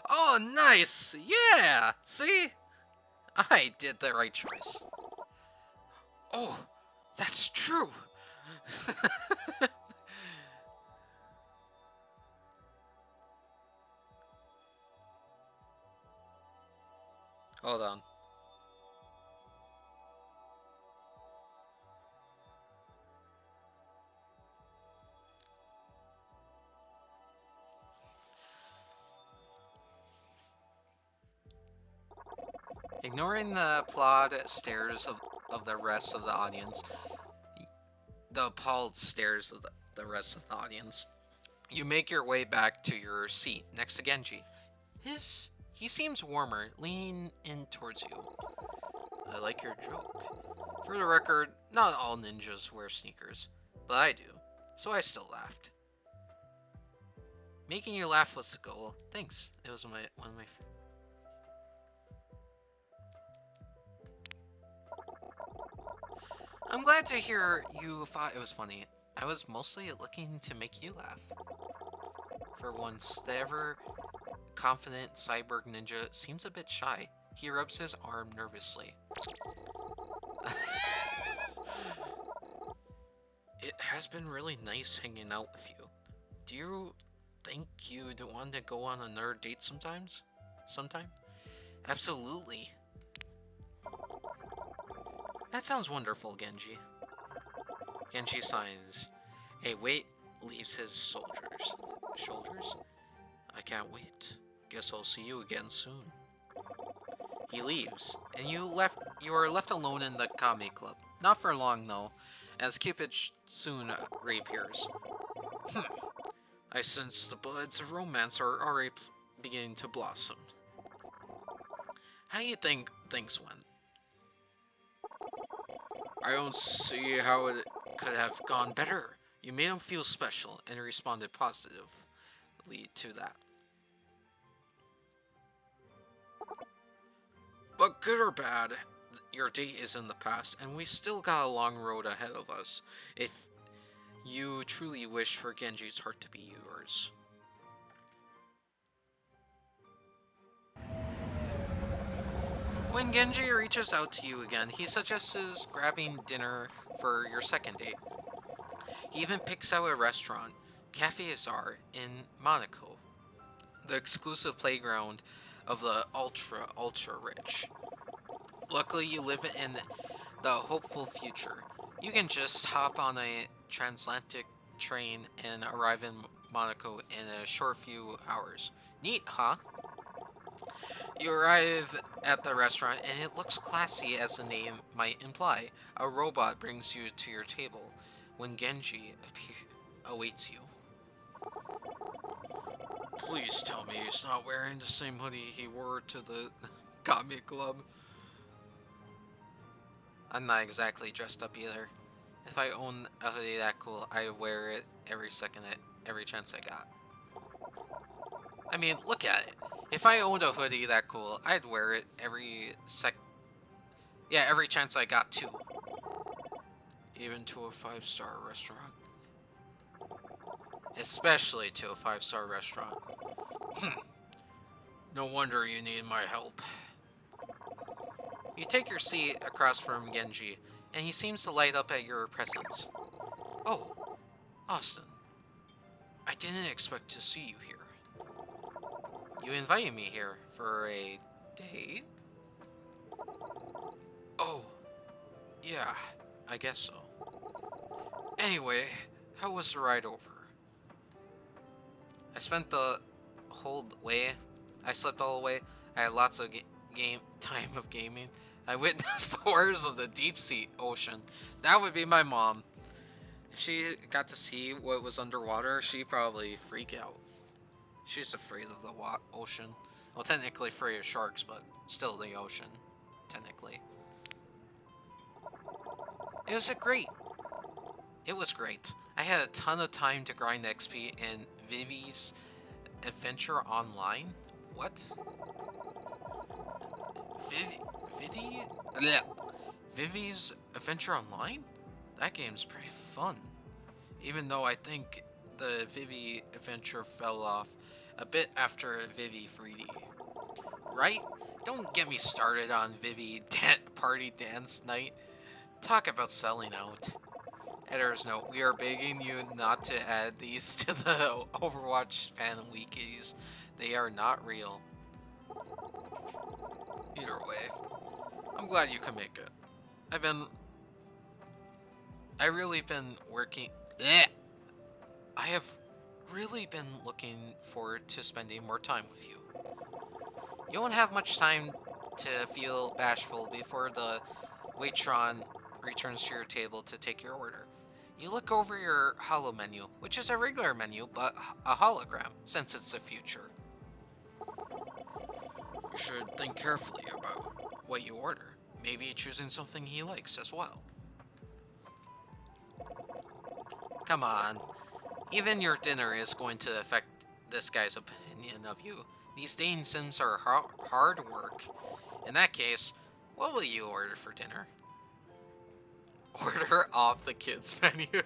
Oh, nice! Yeah! See? I did the right choice. Oh, that's true! Hold on. Ignoring the applaud stares of the rest of the audience, the appalled stares of the rest of the audience, you make your way back to your seat next to Genji. He seems warmer, leaning in towards you. I like your joke. For the record, not all ninjas wear sneakers, but I do, so I still laughed. Making you laugh was the goal. Thanks. It was one of my. I'm glad to hear you thought it was funny. I was mostly looking to make you laugh. For once, the ever confident cyborg ninja seems a bit shy. He rubs his arm nervously. It has been really nice hanging out with you. Do you think you'd want to go on another date sometimes? Sometime? Absolutely. That sounds wonderful, Genji. Genji signs. A weight leaves his shoulders. I can't wait. Guess I'll see you again soon. He leaves, and you are left alone in the comedy club. Not for long, though, as Cupid soon reappears. I sense the buds of romance are already beginning to blossom. How do you think things went? I don't see how it could have gone better. You made him feel special and responded positively to that. But good or bad, your date is in the past, and we still got a long road ahead of us if you truly wish for Genji's heart to be yours. When Genji reaches out to you again, he suggests grabbing dinner for your second date. He even picks out a restaurant, Cafe Azar in Monaco, the exclusive playground of the ultra rich. Luckily, you live in the hopeful future. You can just hop on a transatlantic train and arrive in Monaco in a short few hours. Neat, huh? You arrive at the restaurant and it looks classy as the name might imply. A robot brings you to your table when Genji awaits you. Please tell me he's not wearing the same hoodie he wore to the comic club. I'm not exactly dressed up either. If I owned a hoodie that cool, I'd wear it every chance I got. I mean, look at it. If I owned a hoodie that cool, I'd wear it every chance I got too. Even to a 5-star restaurant. Especially to a 5-star restaurant. No wonder you need my help. You take your seat across from Genji, and he seems to light up at your presence. Oh, Austin. I didn't expect to see you here. You invited me here for a date? Oh, yeah, I guess so. Anyway, how was the ride over? I spent the whole way. I slept all the way. I had lots of time of gaming. I witnessed the horrors of the deep sea ocean. That would be my mom. If she got to see what was underwater, she'd probably freak out. She's afraid of the ocean. Well, technically afraid of sharks, but still the ocean, technically. It was great. It was great. I had a ton of time to grind XP in Vivi's Adventure Online. What? Vivi's Adventure Online? That game's pretty fun. Even though I think the Vivi Adventure fell off a bit after Vivi 3D. Right? Don't get me started on Vivi Party Dance Night. Talk about selling out. Editor's note, we are begging you not to add these to the Overwatch fan wikis. They are not real. Either way, I'm glad you can make it. I have really been looking forward to spending more time with you. You won't have much time to feel bashful before the Waitron returns to your table to take your order. You look over your holo menu, which is a regular menu, but a hologram, since it's the future. You should think carefully about what you order. Maybe choosing something he likes as well. Come on. Even your dinner is going to affect this guy's opinion of you. These dating sims are hard work. In that case, what will you order for dinner? Order off the kids' menu.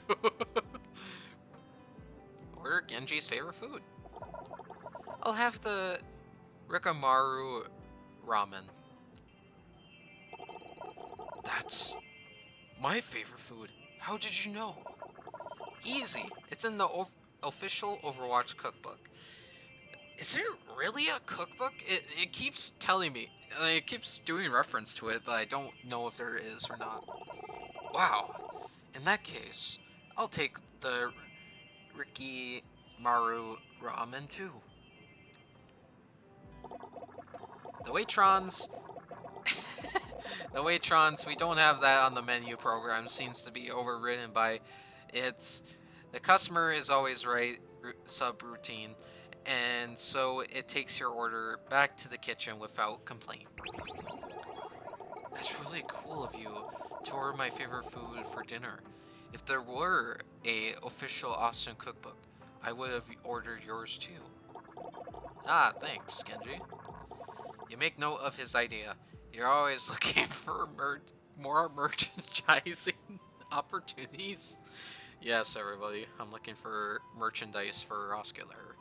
Order Genji's favorite food. I'll have the Rikamaru ramen. That's my favorite food. How did you know? Easy. It's in the official Overwatch cookbook. Is there really a cookbook? It keeps telling me. It keeps doing reference to it, but I don't know if there is or not. Wow. In that case, I'll take the Ricky Maru ramen too. The Waitrons... the Waitrons, we don't have that on the menu program. Seems to be overridden by its... The customer is always right sub-routine. And so it takes your order back to the kitchen without complaint. That's really cool of you to order my favorite food for dinner. If there were a official Austin cookbook, I would have ordered yours too. Ah, thanks, Genji. You make note of his idea. You're always looking for more merchandising opportunities. Yes, everybody, I'm looking for merchandise for Oscular.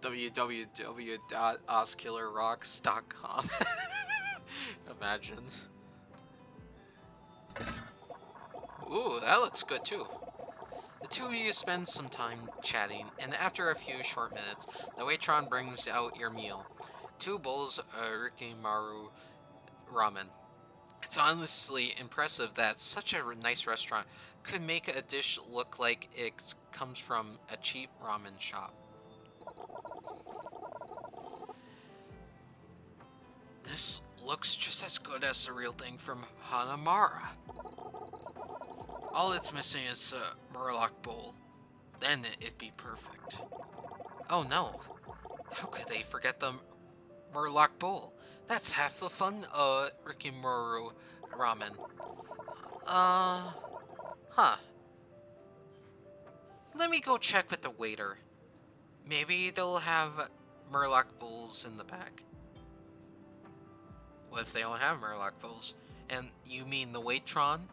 www.oscularrocks.com. Imagine. Ooh, that looks good too. The two of you spend some time chatting, and after a few short minutes, the Waitron brings out your meal. 2 bowls of Rikimaru ramen. It's honestly impressive that such a nice restaurant could make a dish look like it comes from a cheap ramen shop. This looks just as good as the real thing from Hanamara. All it's missing is a Murloc bowl. Then it'd be perfect. Oh no. How could they forget the Murloc bowl? That's half the fun of Rikimaru ramen. Huh. Let me go check with the waiter. Maybe they'll have Murloc bowls in the back. What if they don't have Murloc bowls? And you mean the Waitron?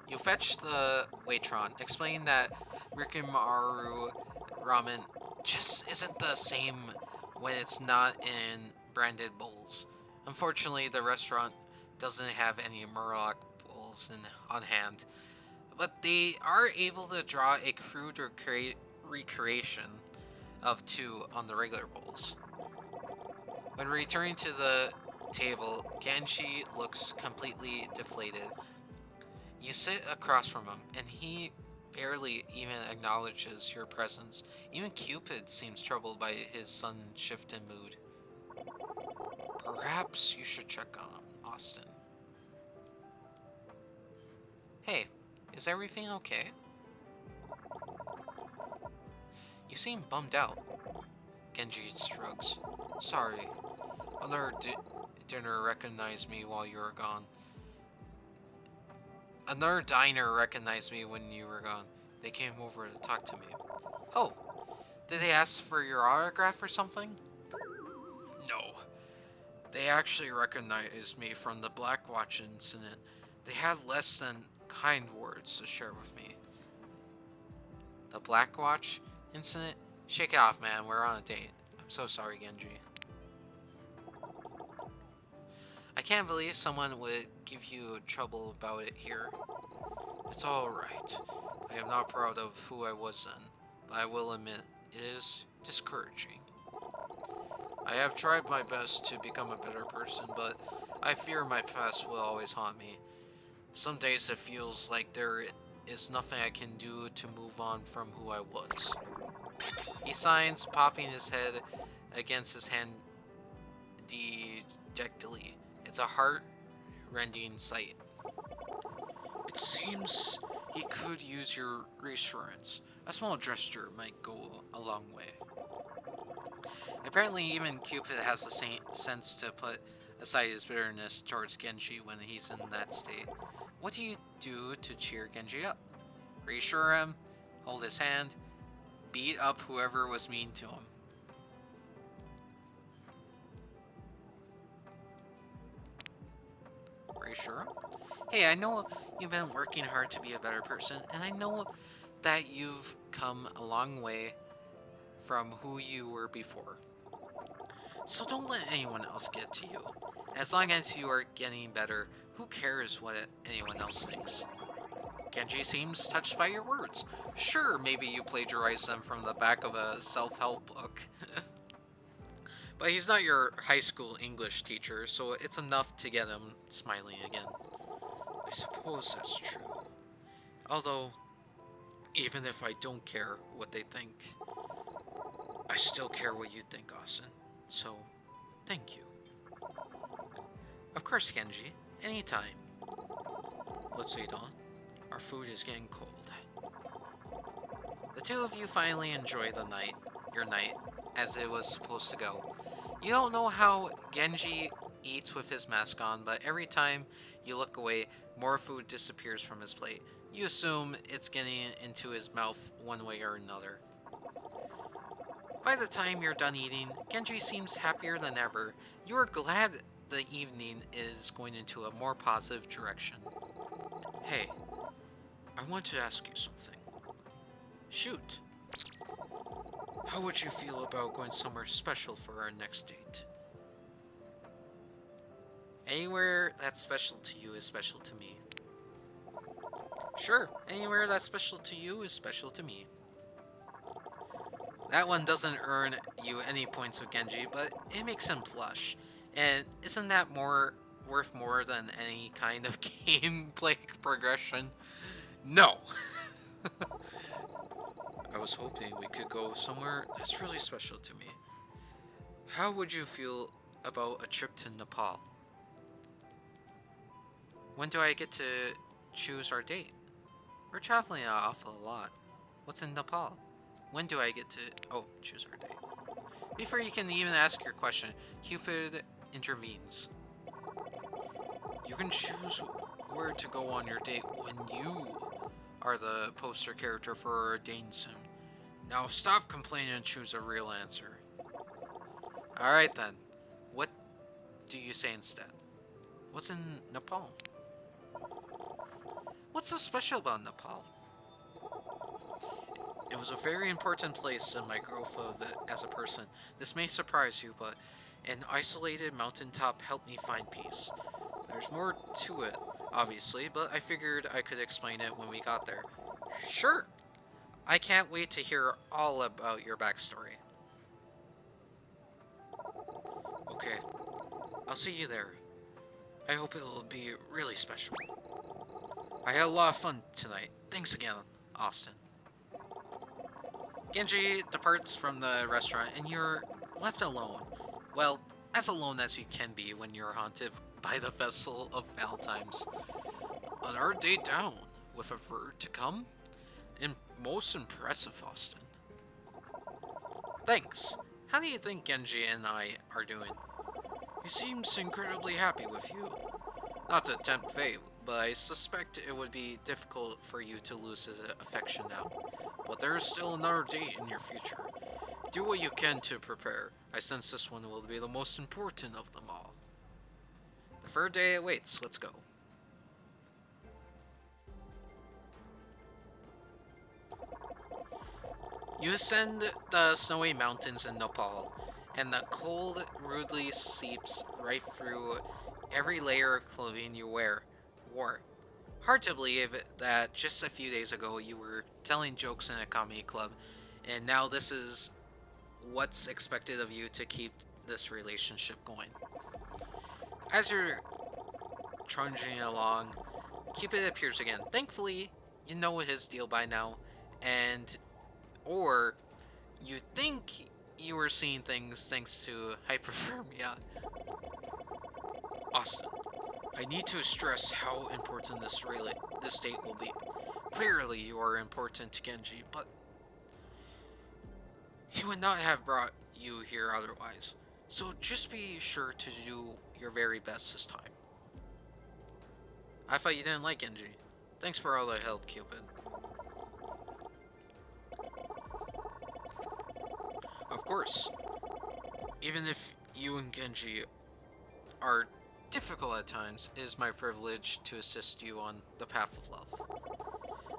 You fetch the Waitron. Explain that Rikimaru ramen just isn't the same when it's not in branded bowls. Unfortunately, the restaurant doesn't have any Murloc bowls on hand, but they are able to draw a crude recreation of 2 on the regular bowls. When returning to the table, Genji looks completely deflated. You sit across from him, and he barely even acknowledges your presence. Even Cupid seems troubled by his sudden shift in mood. Perhaps you should check on Austin. Hey, is everything okay? You seem bummed out. Genji shrugs. Sorry. Another dinner recognized me while you were gone. Another diner recognized me when you were gone. They came over to talk to me. Oh, did they ask for your autograph or something? No. They actually recognized me from the Blackwatch incident. They had less than kind words to share with me. The Blackwatch incident? Shake it off, man. We're on a date. I'm so sorry, Genji. I can't believe someone would give you trouble about it here. It's alright. I am not proud of who I was then, but I will admit it is discouraging. I have tried my best to become a better person, but I fear my past will always haunt me. Some days it feels like there is nothing I can do to move on from who I was. He signs, popping his head against his hand dejectedly. It's a heart-rending sight. It seems he could use your reassurance. A small gesture might go a long way. Apparently, even Cupid has the same sense to put aside his bitterness towards Genji when he's in that state. What do you do to cheer Genji up? Reassure him, hold his hand, beat up whoever was mean to him. Reassure him? Hey, I know you've been working hard to be a better person, and I know that you've come a long way from who you were before. So don't let anyone else get to you. As long as you are getting better, who cares what anyone else thinks? Genji seems touched by your words. Sure, maybe you plagiarized them from the back of a self-help book. But he's not your high school English teacher, so it's enough to get him smiling again. I suppose that's true. Although, even if I don't care what they think, I still care what you think, Austin. So, thank you. Of course, Genji. Anytime. Let's eat on. Our food is getting cold. The two of you finally enjoy your night, as it was supposed to go. You don't know how Genji eats with his mask on, but every time you look away, more food disappears from his plate. You assume it's getting into his mouth one way or another. By the time you're done eating, Genji seems happier than ever. You are glad the evening is going into a more positive direction. Hey, I want to ask you something. Shoot. How would you feel about going somewhere special for our next date? Anywhere that's special to you is special to me. Sure, anywhere that's special to you is special to me. That one doesn't earn you any points with Genji, but it makes him blush. And isn't that worth more than any kind of gameplay progression? No! I was hoping we could go somewhere that's really special to me. How would you feel about a trip to Nepal? When do I get to choose our date? We're traveling an awful lot. What's in Nepal? When do I get to... Oh, choose our date. Before you can even ask your question, Cupid intervenes. You can choose where to go on your date when you are the poster character for our dating sim. Now stop complaining and choose a real answer. Alright then. What do you say instead? What's in Nepal? What's so special about Nepal? It was a very important place in my growth of it as a person. This may surprise you, but an isolated mountaintop helped me find peace. There's more to it, obviously, but I figured I could explain it when we got there. Sure! I can't wait to hear all about your backstory. Okay, I'll see you there. I hope it will be really special. I had a lot of fun tonight. Thanks again. Austin. Genji departs from the restaurant and you're left alone. Well, as alone as you can be when you're haunted by the Vessel of Valentines. Another day down, with a verb to come? Most impressive, Austin. Thanks. How do you think Genji and I are doing? He seems incredibly happy with you. Not to tempt fate, but I suspect it would be difficult for you to lose his affection now. But there is still another date in your future. Do what you can to prepare. I sense this one will be the most important of them all. The third day awaits. Let's go. You ascend the snowy mountains in Nepal, and the cold rudely seeps right through every layer of clothing you wore. Hard to believe that just a few days ago you were telling jokes in a comedy club, and now this is what's expected of you to keep this relationship going. As you're trudging along, Cupid appears again. Thankfully, you know his deal by now, or you think you were seeing things thanks to hyperthermia. Austin, I need to stress how important this date will be. Clearly, you are important to Genji, but he would not have brought you here otherwise. So just be sure to do your very best this time. I thought you didn't like Genji. Thanks for all the help, Cupid. Of course. Even if you and Genji are difficult at times, it is my privilege to assist you on the path of love.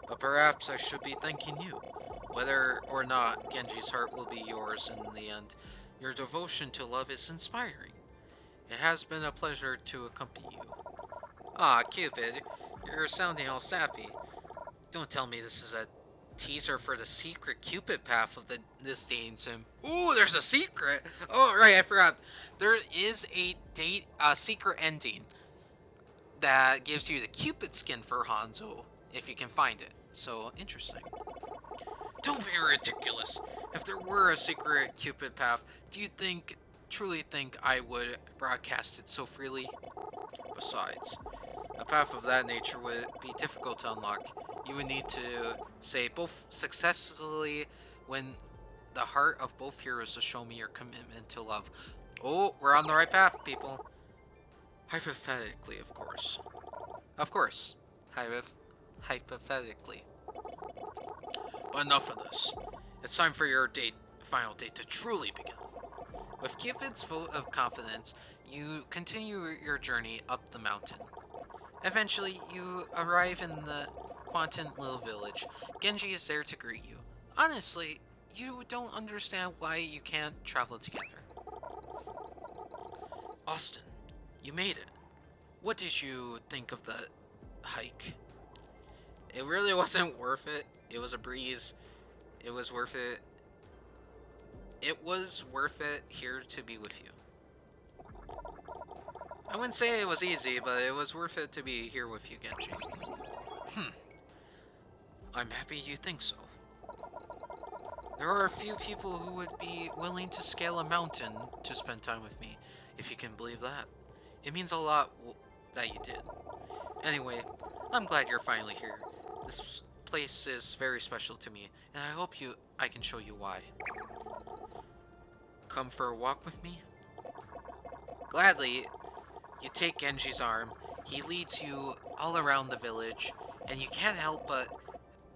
But perhaps I should be thanking you. Whether or not Genji's heart will be yours in the end, your devotion to love is inspiring. It has been a pleasure to accompany you. Ah, Cupid, you're sounding all sappy. Don't tell me this is a teaser for the secret Cupid path of this dating sim. Ooh, there's a secret! Oh, right, I forgot. There is a secret ending that gives you the Cupid skin for Hanzo, if you can find it. So, interesting. Don't be ridiculous. If there were a secret Cupid path, do you truly think I would broadcast it so freely? Besides, a path of that nature would be difficult to unlock. You would need to say both successfully when the heart of both heroes to show me your commitment to love. Oh, we're on the right path, people. Hypothetically, of course. Of course. Hypothetically. But enough of this. It's time for your final date to truly begin. With Cupid's vote of confidence, you continue your journey up the mountain. Eventually, you arrive in the quaint little village. Genji is there to greet you. Honestly, you don't understand why you can't travel together. Austin, you made it. What did you think of the hike? It really wasn't worth it. It was a breeze. It was worth it. It was worth it here to be with you. I wouldn't say it was easy, but it was worth it to be here with you, Genji. I'm happy you think so. There are a few people who would be willing to scale a mountain to spend time with me, if you can believe that. It means a lot that you did. Anyway, I'm glad you're finally here. This place is very special to me, and I hope I can show you why. Come for a walk with me? Gladly, you take Genji's arm. He leads you all around the village, and you can't help but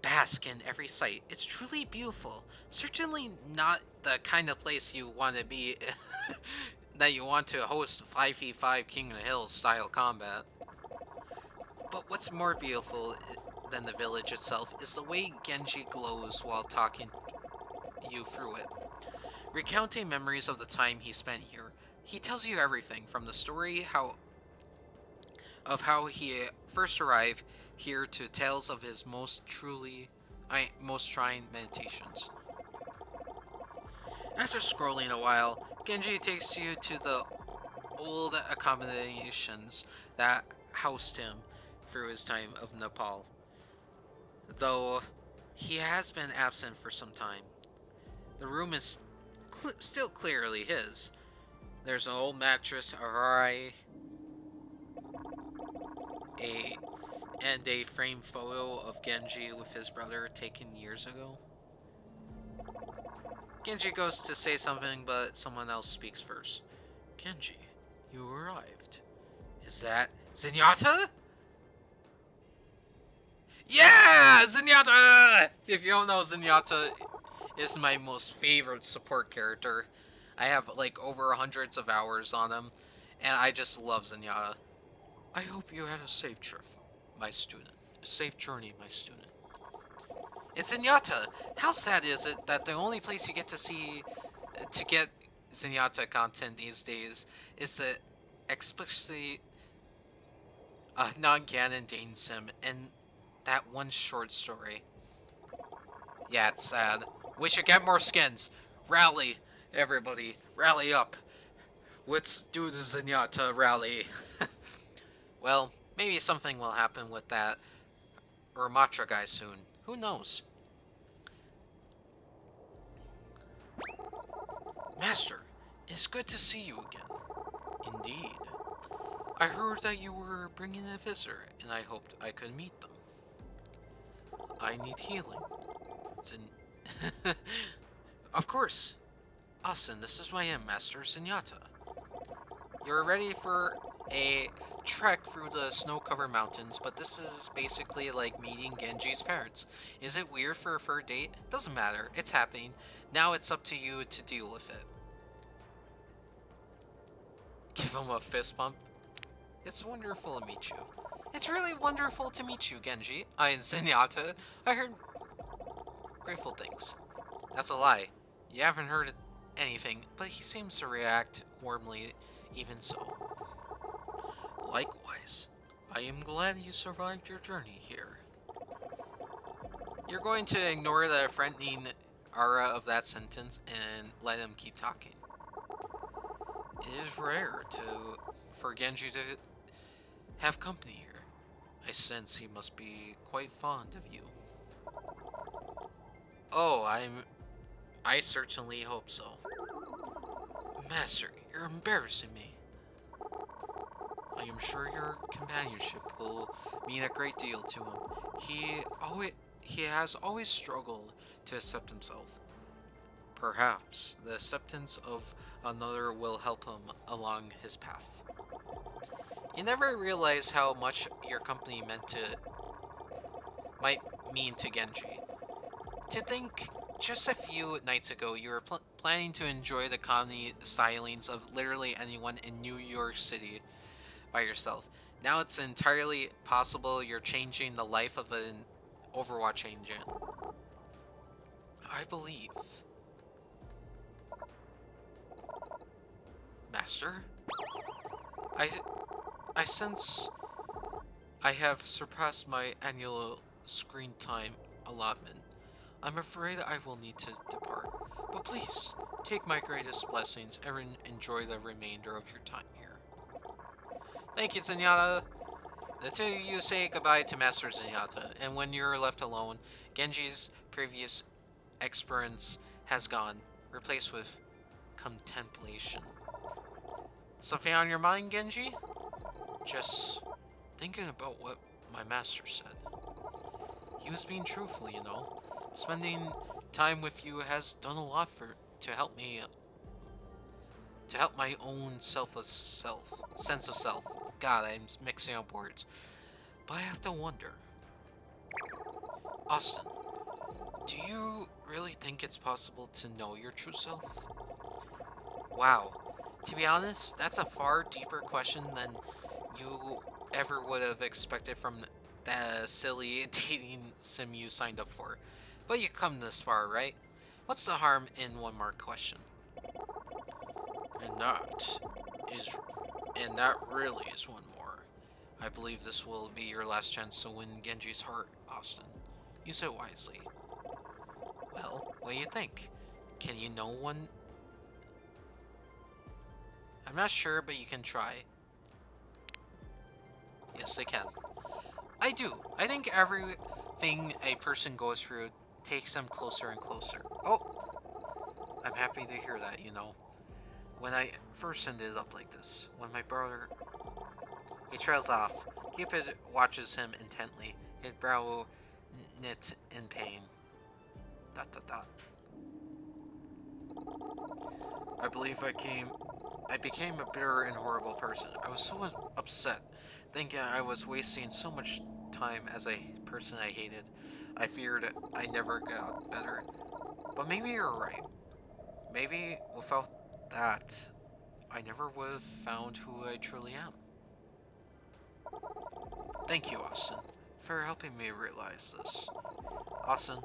bask in every sight. It's truly beautiful. Certainly not the kind of place you want to be, that you want to host 5v5 King of the Hills style combat. But what's more beautiful than the village itself is the way Genji glows while talking you through it. Recounting memories of the time he spent here, he tells you everything from the story of how he first arrived here to tales of his most trying meditations. After scrolling a while, Genji takes you to the old accommodations that housed him through his time of Nepal. Though He has been absent for some time. The room is still clearly his. There's an old mattress, a and a framed photo of Genji with his brother taken years ago. Genji goes to say something, but someone else speaks first. Genji, you arrived. Is that Zenyatta? Yeah! Zenyatta! If you don't know, Zenyatta is my most favorite support character. I have like over hundreds of hours on him, and I just love Zenyatta. I hope you had a safe trip, my student. A safe journey, my student. It's Zenyatta! How sad is it that the only place you get to see to get Zenyatta content these days is the explicitly non-canon Dane Sim and that one short story. Yeah, it's sad. We should get more skins. Rally, everybody. Rally up. Let's do the Zenyatta rally. Well, maybe something will happen with that Ramatra guy soon. Who knows? Master, it's good to see you again. Indeed. I heard that you were bringing a visitor, and I hoped I could meet them. I need healing. Of course. Austin, this is my Master Zenyatta. You're ready for a trek through the snow-covered mountains, but this is basically like meeting Genji's parents. Is it weird for a third date? Doesn't matter. It's happening. Now it's up to you to deal with it. Give him a fist bump. It's wonderful to meet you. It's really wonderful to meet you, Genji. Zenyatta. I heard grateful things. That's a lie. You haven't heard anything, but he seems to react warmly even so. Likewise, I am glad you survived your journey here. You're going to ignore the threatening aura of that sentence and let him keep talking. It is rare for Genji to have company here. I sense he must be quite fond of you. Oh, I certainly hope so. Master, you're embarrassing me. I am sure your companionship will mean a great deal to him. He has always struggled to accept himself. Perhaps the acceptance of another will help him along his path. You never realize how much your company might mean to Genji. To think, just a few nights ago, you were planning to enjoy the comedy stylings of literally anyone in New York City by yourself. Now it's entirely possible you're changing the life of an Overwatch agent. I believe. Master? I sense I have surpassed my annual screen time allotment. I'm afraid I will need to depart, but please, take my greatest blessings and enjoy the remainder of your time here. Thank you, Zenyatta. The two of you say goodbye to Master Zenyatta, and when you're left alone, Genji's previous experience has gone, replaced with contemplation. Something on your mind, Genji? Just thinking about what my master said. He was being truthful, you know. Spending time with you has done a lot to help my own sense of self. God, I'm mixing up words. But I have to wonder. Austin, do you really think it's possible to know your true self? Wow. To be honest, that's a far deeper question than you ever would have expected from the silly dating sim you signed up for. But you come this far, right? What's the harm in one more question? And that really is one more. I believe this will be your last chance to win Genji's heart, Austin. Use it wisely. Well, what do you think? Can you know one? I'm not sure, but you can try. Yes, I can. I do. I think everything a person goes through takes them closer and closer. Oh! I'm happy to hear that, you know. When I first ended up like this, when my brother... He trails off. Cupid watches him intently, his brow knit in pain. ... I believe I became a bitter and horrible person. I was so upset, thinking I was wasting so much time as a person I hated. I feared I never got better. But maybe you're right. Maybe without that, I never would have found who I truly am. Thank you, Austin, for helping me realize this. Austin,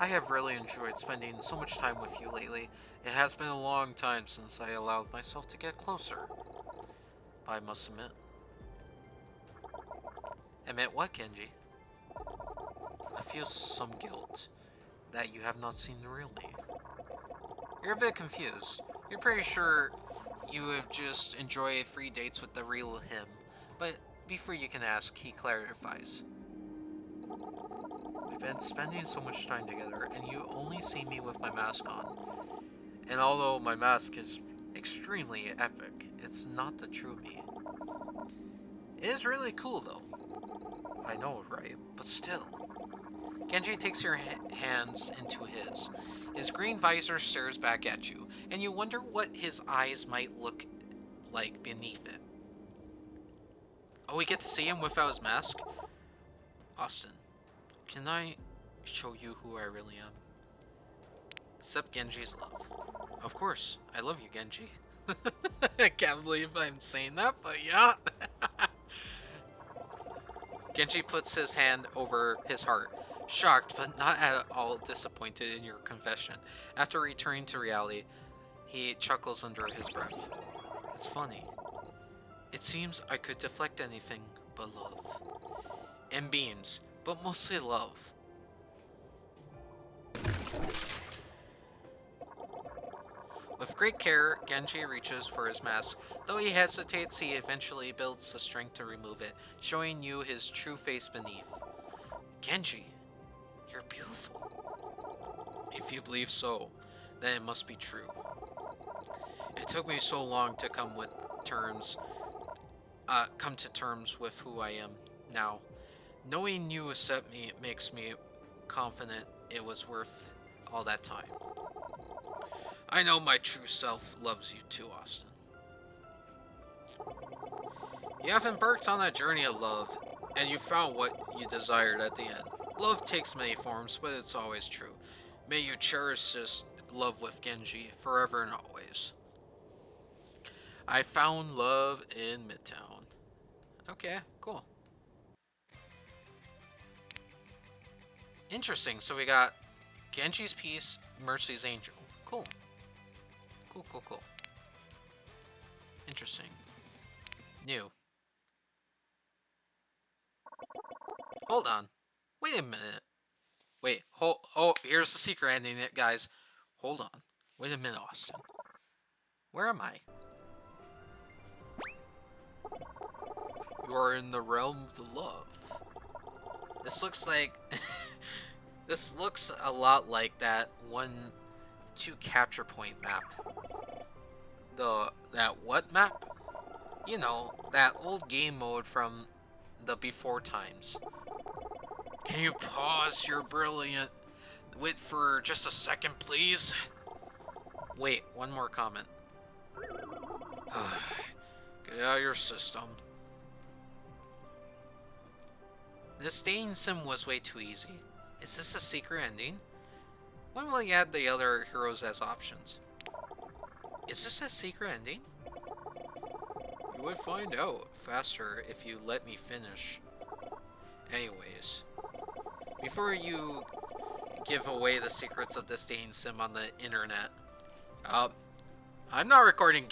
I have really enjoyed spending so much time with you lately. It has been a long time since I allowed myself to get closer. But I must admit. Admit what, Genji? I feel some guilt that you have not seen the real me. You're a bit confused. You're pretty sure you would just enjoy free dates with the real him. But before you can ask, he clarifies. We've been spending so much time together, and you only see me with my mask on. And although my mask is extremely epic, it's not the true me. It is really cool, though. I know, right? But still. Genji takes your hands into his. His green visor stares back at you, and you wonder what his eyes might look like beneath it. Oh, we get to see him without his mask? Austin, can I show you who I really am? Accept Genji's love. Of course, I love you, Genji. I can't believe I'm saying that, but yeah. Genji puts his hand over his heart, shocked but not at all disappointed in your confession. After returning to reality, he chuckles under his breath. It's funny. It seems I could deflect anything but love. And beams, but mostly love. With great care, Genji reaches for his mask. Though he hesitates, he eventually builds the strength to remove it, showing you his true face beneath. Genji, you're beautiful. If you believe so, then it must be true. It took me so long to come to terms with who I am now. Knowing you accept me makes me confident it was worth all that time. I know my true self loves you too, Austin. You have embarked on a journey of love, and you found what you desired at the end. Love takes many forms, but it's always true. May you cherish this love with Genji forever and always. I found love in Midtown. Okay, cool. Interesting, so we got Genji's Peace, Mercy's Angel. Cool. Cool. Interesting. New. Hold on. Wait a minute. Wait, oh, here's the secret ending, guys. Hold on. Wait a minute, Austin. Where am I? You are in the realm of the love. This looks like... this looks a lot like that 1-2 capture point map. That what map? You know, that old game mode from the before times. Can you pause your brilliant wit for just a second, please? Wait, one more comment. Get out of your system. This dating sim was way too easy. Is this a secret ending? When will you add the other heroes as options? Is this a secret ending? You would find out faster if you let me finish. Anyways, before you give away the secrets of this dating sim on the internet, I'm not recording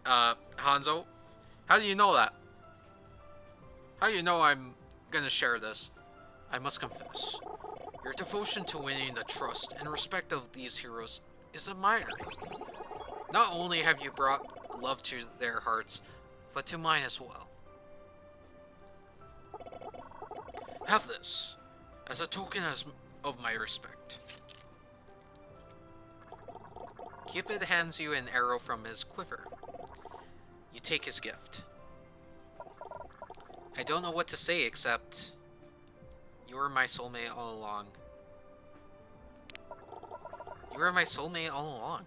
Hanzo. How do you know that? How do you know I'm gonna share this? I must confess, your devotion to winning the trust and respect of these heroes is admiring. Not only have you brought love to their hearts, but to mine as well. Have this, as a token of my respect. Cupid hands you an arrow from his quiver. You take his gift. I don't know what to say except you were my soulmate all along. You were my soulmate all along.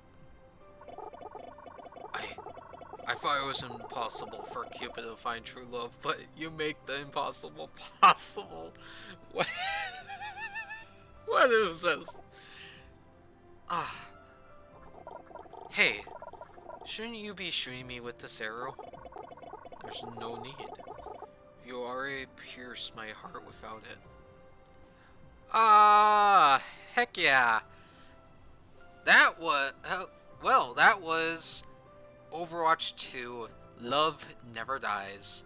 I thought it was impossible for Cupid to find true love, but you make the impossible possible. What? What is this? Ah. Hey, shouldn't you be shooting me with this arrow? There's no need. You already pierced my heart without it. Ah, heck yeah. That was, well, that was Overwatch 2, Love Never Dies.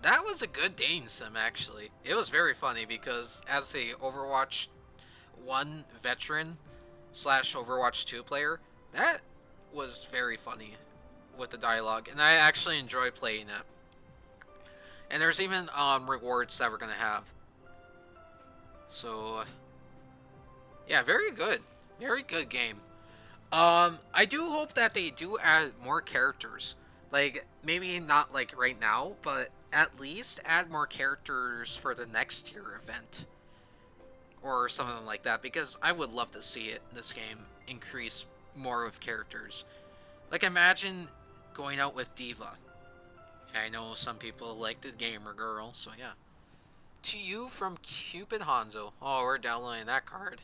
That was a good dating sim, actually. It was very funny because as a Overwatch 1 veteran slash Overwatch 2 player, that was very funny with the dialogue, and I actually enjoyed playing it. And there's even rewards that we're gonna have. So yeah, very good game. I do hope that they do add more characters. Like, maybe not like right now, but at least add more characters for the next tier event. Or something like that, because I would love to see it in this game increase more of characters. Like, imagine going out with Diva. I know some people like the gamer girl, so yeah. To you from Cupid Hanzo. Oh, we're downloading that card.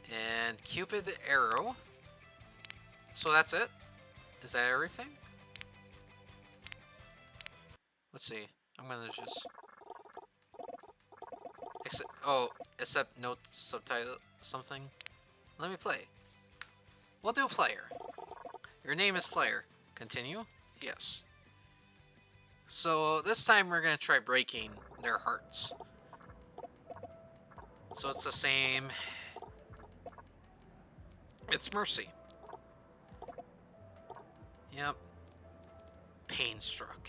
And Cupid Arrow. So that's it? Is that everything? Let's see. I'm gonna just... except no subtitle something. Let me play. We'll do player. Your name is player. Continue? Yes. So this time we're gonna try breaking their hearts. So it's the same. It's Mercy. Yep. Pain struck.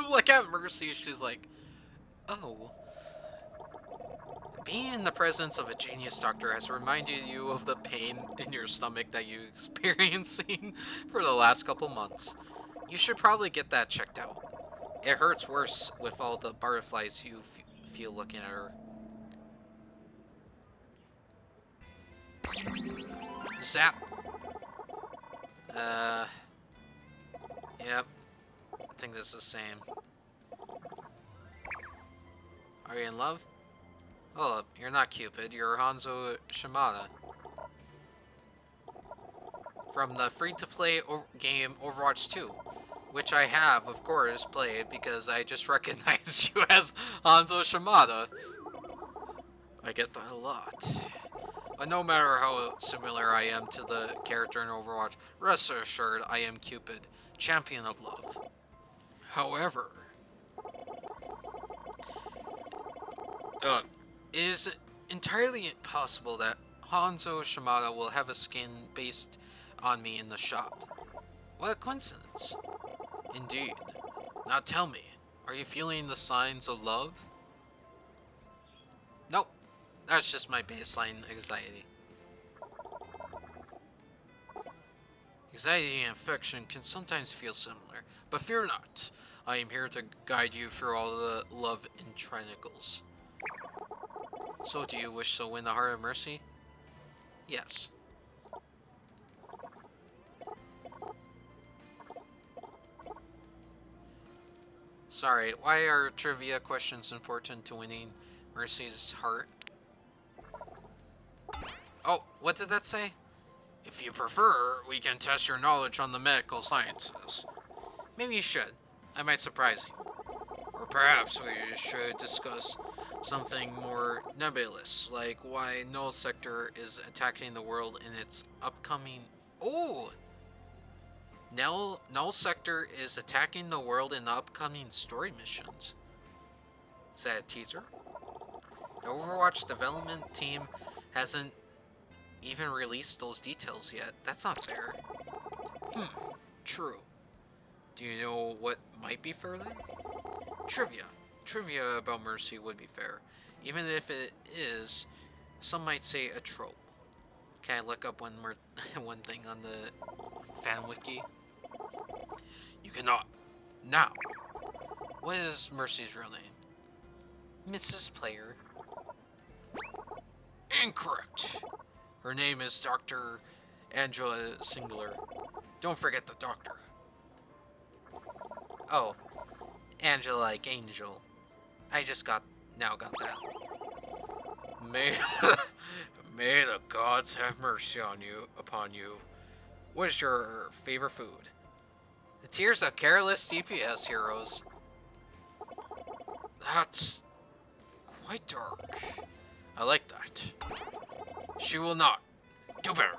Look at Mercy, she's like, oh. Being in the presence of a genius doctor has reminded you of the pain in your stomach that you're experiencing for the last couple months. You should probably get that checked out. It hurts worse with all the butterflies you feel looking at her. Zap! Yep. I think this is the same. Are you in love? Hold up, you're not Cupid, you're Hanzo Shimada. From the free-to-play game Overwatch 2, which I have, of course, played because I just recognized you as Hanzo Shimada. I get that a lot. But no matter how similar I am to the character in Overwatch, rest assured I am Cupid, champion of love. However, it is entirely possible that Hanzo Shimada will have a skin based on me in the shop. What a coincidence. Indeed. Now tell me, are you feeling the signs of love? Nope. That's just my baseline anxiety. Anxiety and affection can sometimes feel similar, but fear not. I am here to guide you through all the love intrinicals. So do you wish to win the heart of Mercy? Yes. Sorry, why are trivia questions important to winning Mercy's heart? Oh, what did that say? If you prefer, we can test your knowledge on the medical sciences. Maybe you should. I might surprise you. Or perhaps we should discuss something more nebulous, like why Null Sector is attacking the world in its upcoming... Oh! Null Sector is attacking the world in the upcoming story missions. Is that a teaser? The Overwatch development team hasn't even released those details yet. That's not fair. True. Do you know what might be further? Trivia. trivia about Mercy would be fair, even if it is, some might say, a trope. Can I look up one thing on the fan wiki? You cannot. Now, what is Mercy's real name? Mrs. Player. Incorrect. Her name is Dr. Angela Singular. Don't forget the doctor. Oh, Angela like angel. I just now got that. May may the gods have mercy upon you. What is your favorite food? The tears of careless DPS heroes. That's quite dark. I like that. She will not. Do better.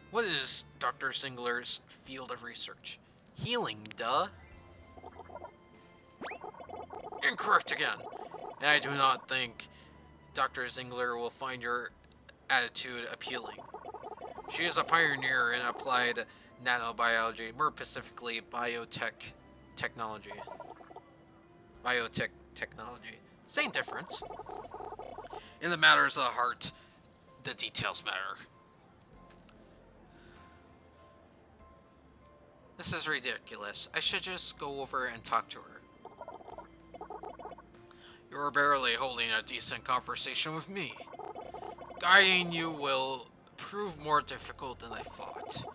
What is Dr. Singular's field of research? Healing, duh. Incorrect again. And I do not think Dr. Singular will find your attitude appealing. She is a pioneer in applied nanobiology, more specifically biotech technology. Biotech technology. Same difference. In the matters of the heart, the details matter. This is ridiculous. I should just go over and talk to her. You're barely holding a decent conversation with me. Guiding you will prove more difficult than I thought.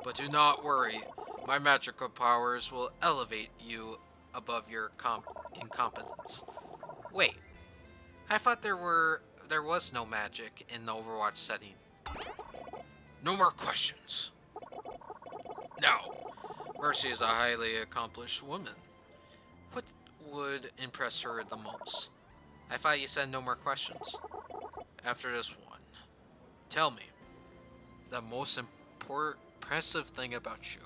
But do not worry. My magical powers will elevate you above your incompetence. Wait. I thought there was no magic in the Overwatch setting. No more questions. Now, Mercy is a highly accomplished woman. What would impress her the most? I thought you said no more questions. After this one, tell me the most impressive thing about you.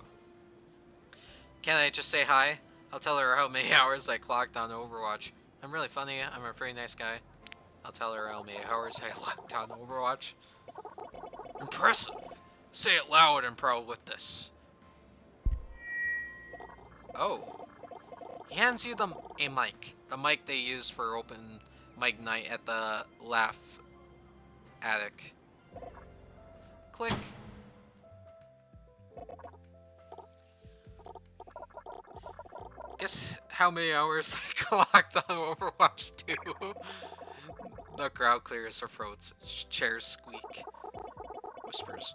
Can I just say hi? I'll tell her how many hours I clocked on Overwatch. I'm really funny. I'm a pretty nice guy. I'll tell her how many hours I clocked on Overwatch. Impressive. Say it loud and proud with this. Oh. He hands you a mic. The mic they use for open mic night at the Laugh Attic. Click. Guess how many hours I clocked on Overwatch 2? The crowd clears their throats. Chairs squeak. Whispers.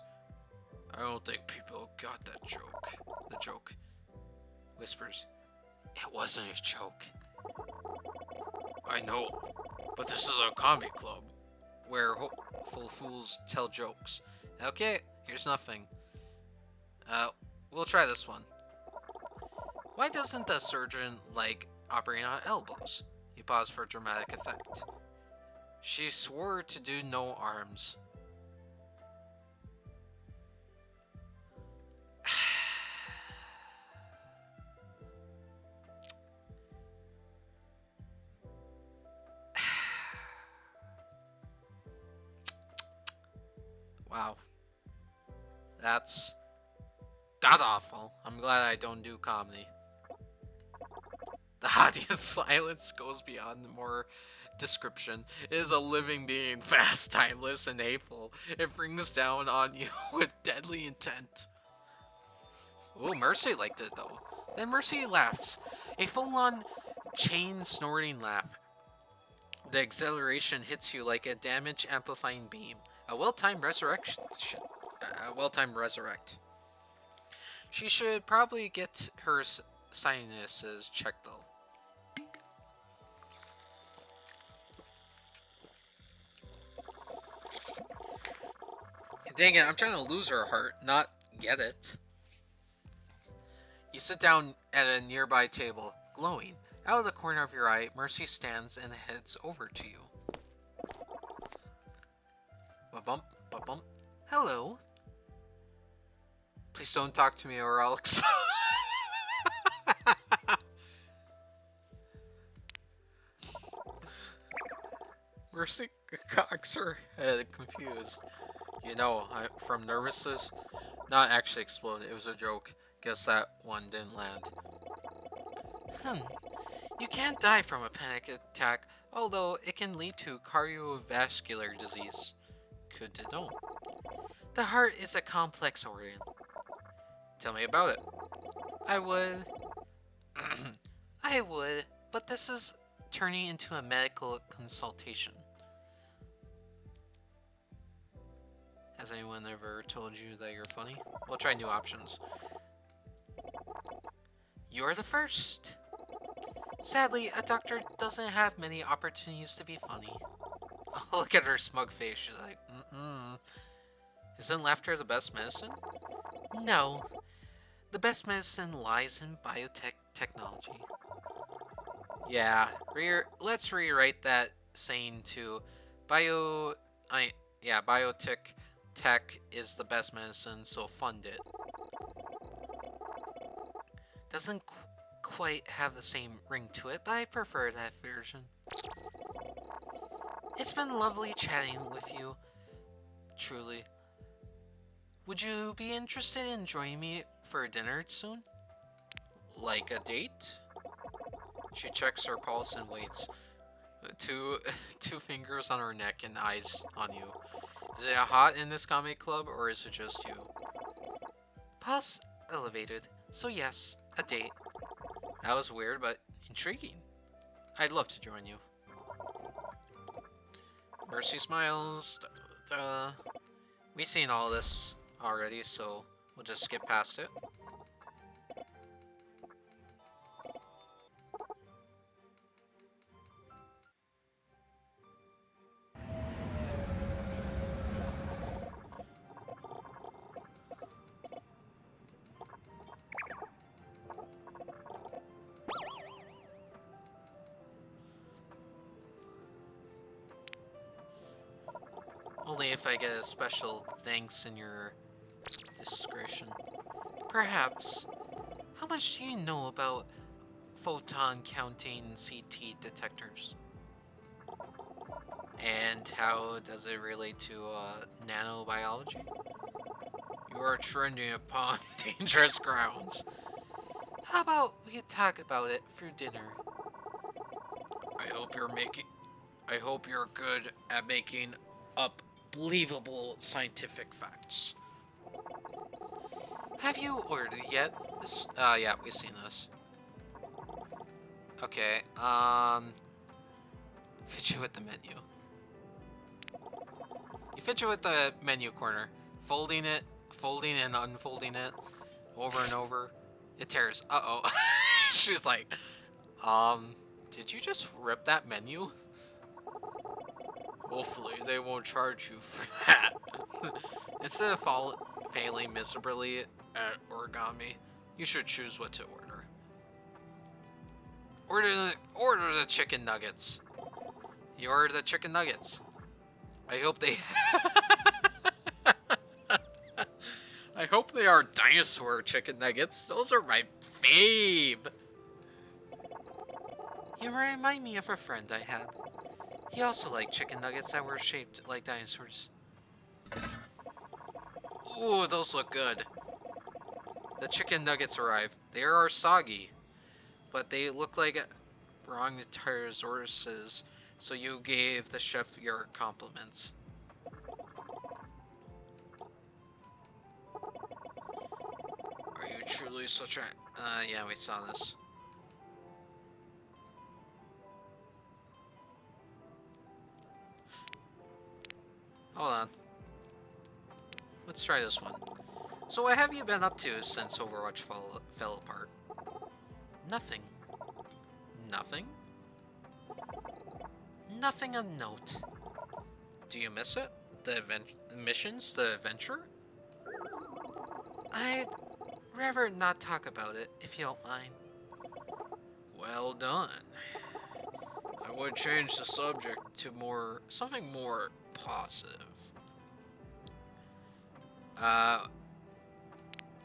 I don't think people got that joke. The joke. Whispers. It wasn't a joke. I know, but this is a comedy club where hopeful fools tell jokes. Okay, here's nothing. We'll try this one. Why doesn't the surgeon like operating on elbows? He paused for dramatic effect. She swore to do no arms. Wow. That's god-awful. I'm glad I don't do comedy. The audience silence goes beyond more description. It is a living being, fast, timeless, and hateful. It brings down on you with deadly intent. Oh, Mercy liked it though. Then Mercy laughs. A full-on chain-snorting laugh. The exhilaration hits you like a damage-amplifying beam. A well-timed resurrection. A well-timed resurrect. She should probably get her sinuses checked though. Dang it, I'm trying to lose her heart, not get it. You sit down at a nearby table, glowing. Out of the corner of your eye, Mercy stands and heads over to you. Ba-bump, ba-bump. Hello. Please don't talk to me or I'll explode. Mercy cocks her head, confused. You know, from nervousness, not actually explode. It was a joke. Guess that one didn't land. You can't die from a panic attack, although it can lead to cardiovascular disease. Good to know. The heart is a complex organ. Tell me about it. I would. I would, but this is turning into a medical consultation. Has anyone ever told you that you're funny? We'll try new options. You're the first. Sadly, a doctor doesn't have many opportunities to be funny. Oh, look at her smug face. She's like, Isn't laughter the best medicine? No. The best medicine lies in biotech technology. Yeah, let's rewrite that saying to biotech tech is the best medicine, so fund it. Doesn't quite have the same ring to it, but I prefer that version. It's been lovely chatting with you, truly. Would you be interested in joining me for dinner soon? Like a date? She checks her pulse and waits. Two fingers on her neck and eyes on you. Is it hot in this comic club, or is it just you? Pulse elevated, so yes, a date. That was weird, but intriguing. I'd love to join you. Mercy smiles. We've seen all this already, so we'll just skip past it. Only if I get a special thanks in your discretion. Perhaps. How much do you know about photon counting CT detectors? And how does it relate to nanobiology? You are trending upon dangerous grounds. How about we talk about it through dinner? I hope you're good at making up believable scientific facts. Have you ordered it yet? Yeah, we've seen this. Okay, fidget with the menu. You fidget with the menu corner, folding and unfolding it, over and over. It tears. Uh-oh. She's like, did you just rip that menu? Hopefully they won't charge you for that. Instead of failing miserably at origami, you should choose what to order. Order the chicken nuggets. You order the chicken nuggets. I hope they I hope they are dinosaur chicken nuggets. Those are my fave. You remind me of a friend I had. He also liked chicken nuggets that were shaped like dinosaurs. Ooh, those look good. The chicken nuggets arrived. They are soggy, but they look like brontosauruses, so you gave the chef your compliments. Are you truly such a... yeah, we saw this. Hold on. Let's try this one. So what have you been up to since Overwatch fell apart? Nothing. Nothing? Nothing of note. Do you miss it? The missions? The adventure? I'd rather not talk about it, if you don't mind. Well done. I would change the subject to something more positive.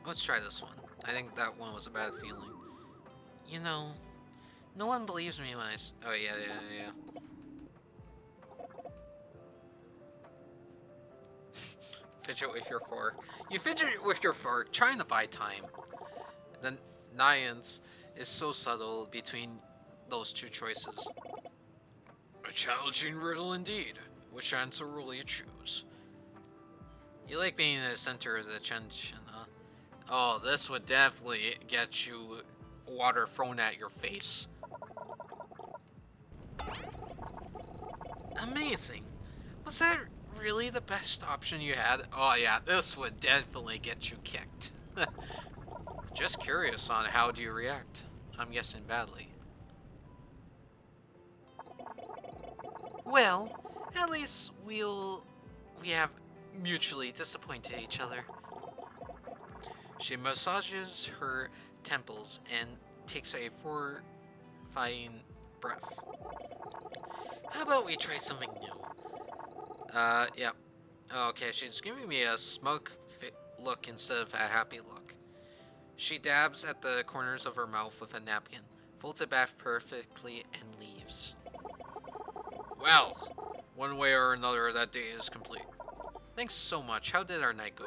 Let's try this one. I think that one was a bad feeling. You know, no one believes me when oh, yeah. Fidget with your fork. You fidget with your fork, trying to buy time. The nuance is so subtle between those two choices. A challenging riddle indeed. Which answer will you choose? You like being in the center of the attention, huh? Oh, this would definitely get you water thrown at your face. Amazing. Was that really the best option you had? Oh yeah, this would definitely get you kicked. Just curious on how do you react. I'm guessing badly. Well, at least we have mutually disappointed each other. She massages her temples and takes a fortifying breath. How about we try something new? Yep. Okay, she's giving me a smug look instead of a happy look. She dabs at the corners of her mouth with a napkin, folds it back perfectly, and leaves. Well, one way or another, that day is complete. Thanks so much. How did our night go?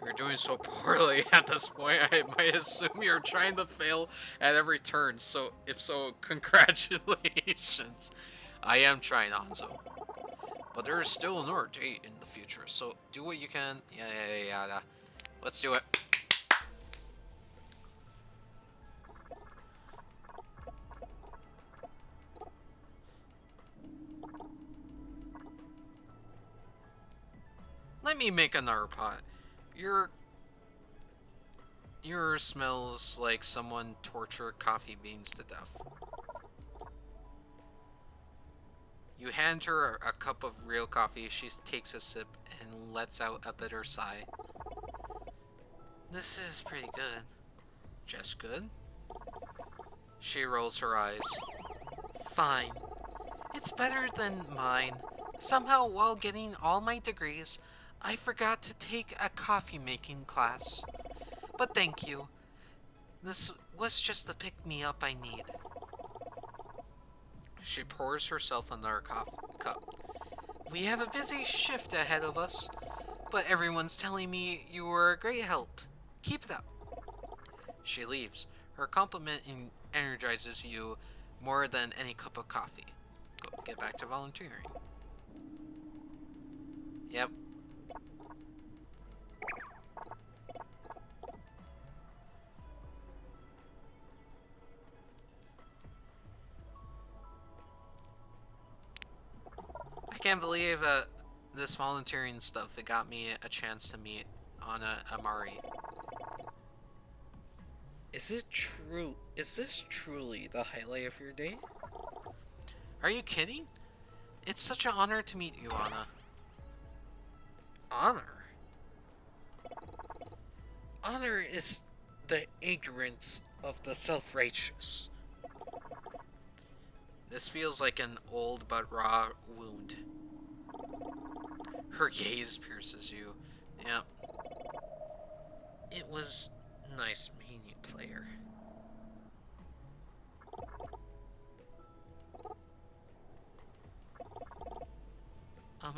You're doing so poorly at this point, I might assume you're trying to fail at every turn, so if so, congratulations. I am trying, Hanzo. But there's still another date in the future, so do what you can. Yeah. Let's do it. Let me make another pot. Your smells like someone tortured coffee beans to death. You hand her a cup of real coffee. She takes a sip and lets out a bitter sigh. This is pretty good. Just good? She rolls her eyes. Fine. It's better than mine. Somehow, while getting all my degrees, I forgot to take a coffee making class. But thank you. This was just the pick-me-up I need. She pours herself another cup. We have a busy shift ahead of us, but everyone's telling me you were a great help. Keep it up. She leaves. Her compliment energizes you more than any cup of coffee. Go get back to volunteering. Yep. I can't believe this volunteering stuff, it got me a chance to meet Anna Amari. Is this truly the highlight of your day? Are you kidding? It's such an honor to meet you, Anna. Honor? Honor is the ignorance of the self-righteous. This feels like an old but raw wound. Her gaze pierces you. Yep. It was nice meeting you, player.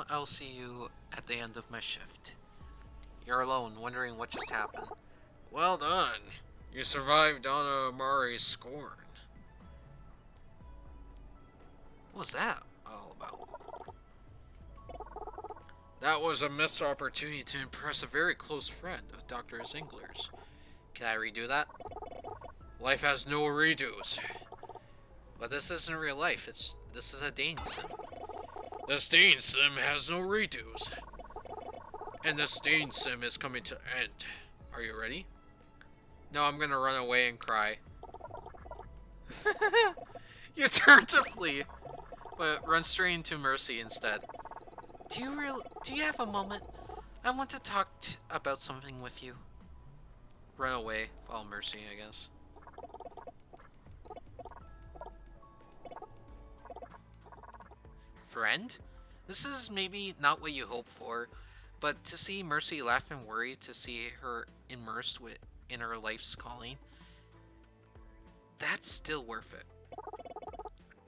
I'll see you at the end of my shift. You're alone, wondering what just happened. Well done. You survived Anna Amari's scorn. What was that all about? That was a missed opportunity to impress a very close friend of Dr. Zingler's. Can I redo that? Life has no redos. But this isn't real life, this is a dating sim. This dating sim has no redos. And this dating sim is coming to end. Are you ready? No, I'm gonna run away and cry. You turn to flee, but run straight into Mercy instead. Do you have a moment? I want to talk about something with you. Run away, follow Mercy, I guess. Friend? This is maybe not what you hope for, but to see Mercy laugh and worry, to see her immersed in her life's calling, that's still worth it.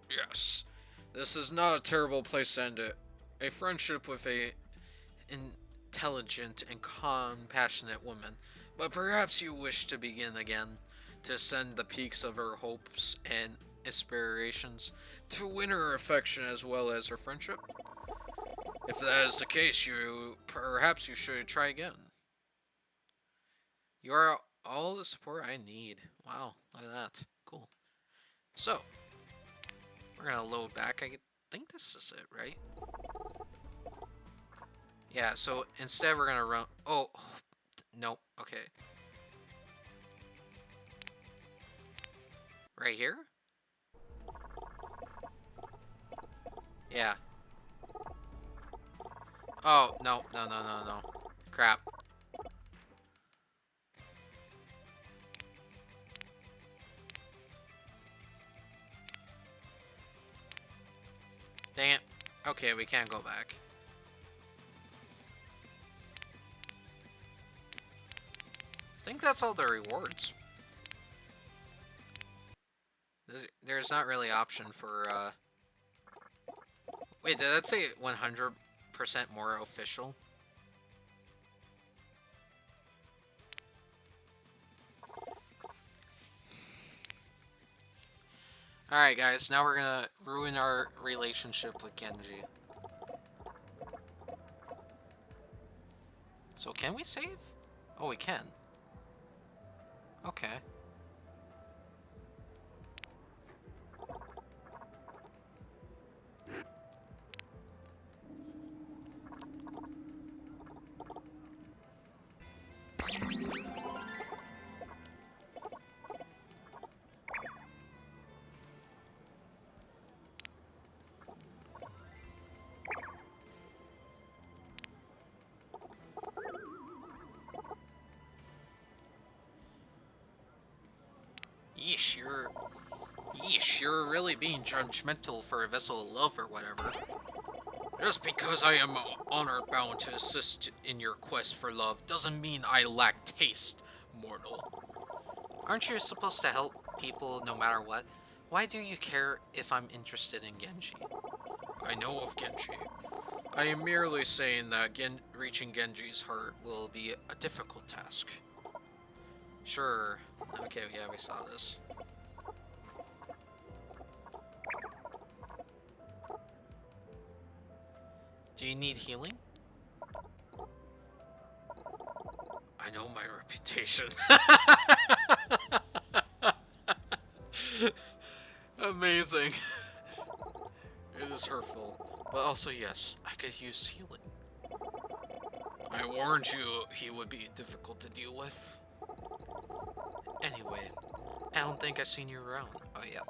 Yes, this is not a terrible place to end it. A friendship with a intelligent and compassionate woman, but perhaps you wish to begin again, to ascend the peaks of her hopes and aspirations to win her affection as well as her friendship? If that is the case, perhaps you should try again. You are all the support I need. Wow, look at that. Cool. So, we're gonna load back. I think this is it, right? Yeah, so instead we're gonna run... Oh, nope, okay. Right here? Yeah. Oh, no, no, no, no, no. Crap. Dang it. Okay, we can't go back. I think that's all the rewards. There's not really option for, Wait, did that say 100% more official? Alright, guys, now we're gonna ruin our relationship with Genji. So, can we save? Oh, we can. Okay. Yeesh, you're really being judgmental for a vessel of love or whatever. Just because I am honor-bound to assist in your quest for love doesn't mean I lack taste, mortal. Aren't you supposed to help people no matter what? Why do you care if I'm interested in Genji? I know of Genji. I am merely saying that reaching Genji's heart will be a difficult task. Sure. Okay, yeah, we saw this. Do you need healing? I know my reputation. Amazing. It is hurtful, but also yes, I could use healing. I warned you he would be difficult to deal with. Anyway, I don't think I've seen you around. Oh yeah.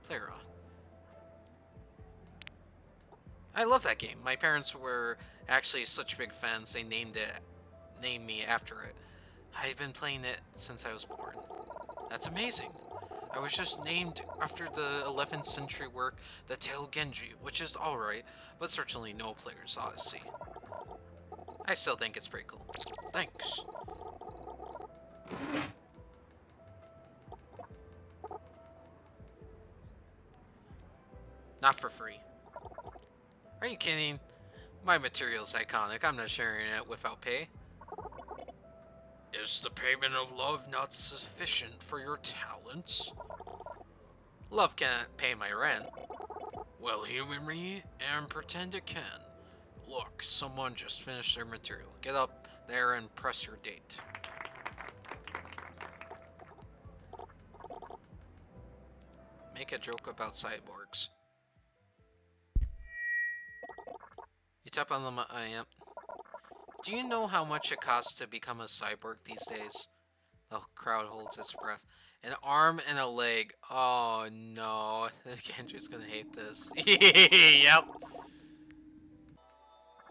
Player on. I love that game. My parents were actually such big fans, they named me after it. I've been playing it since I was born. That's amazing. I was just named after the 11th century work, The Tale of Genji, which is alright, but certainly no Player's Odyssey. I still think it's pretty cool. Thanks. Not for free. Are you kidding? My material's iconic. I'm not sharing it without pay. Is the payment of love not sufficient for your talents? Love can't pay my rent. Well, humor me and pretend it can. Look, someone just finished their material. Get up there and press your date. Make a joke about cyborgs. You tap on the yep. Do you know how much it costs to become a cyborg these days? The crowd holds its breath. An arm and a leg. Oh no. Genji's gonna hate this. Yep.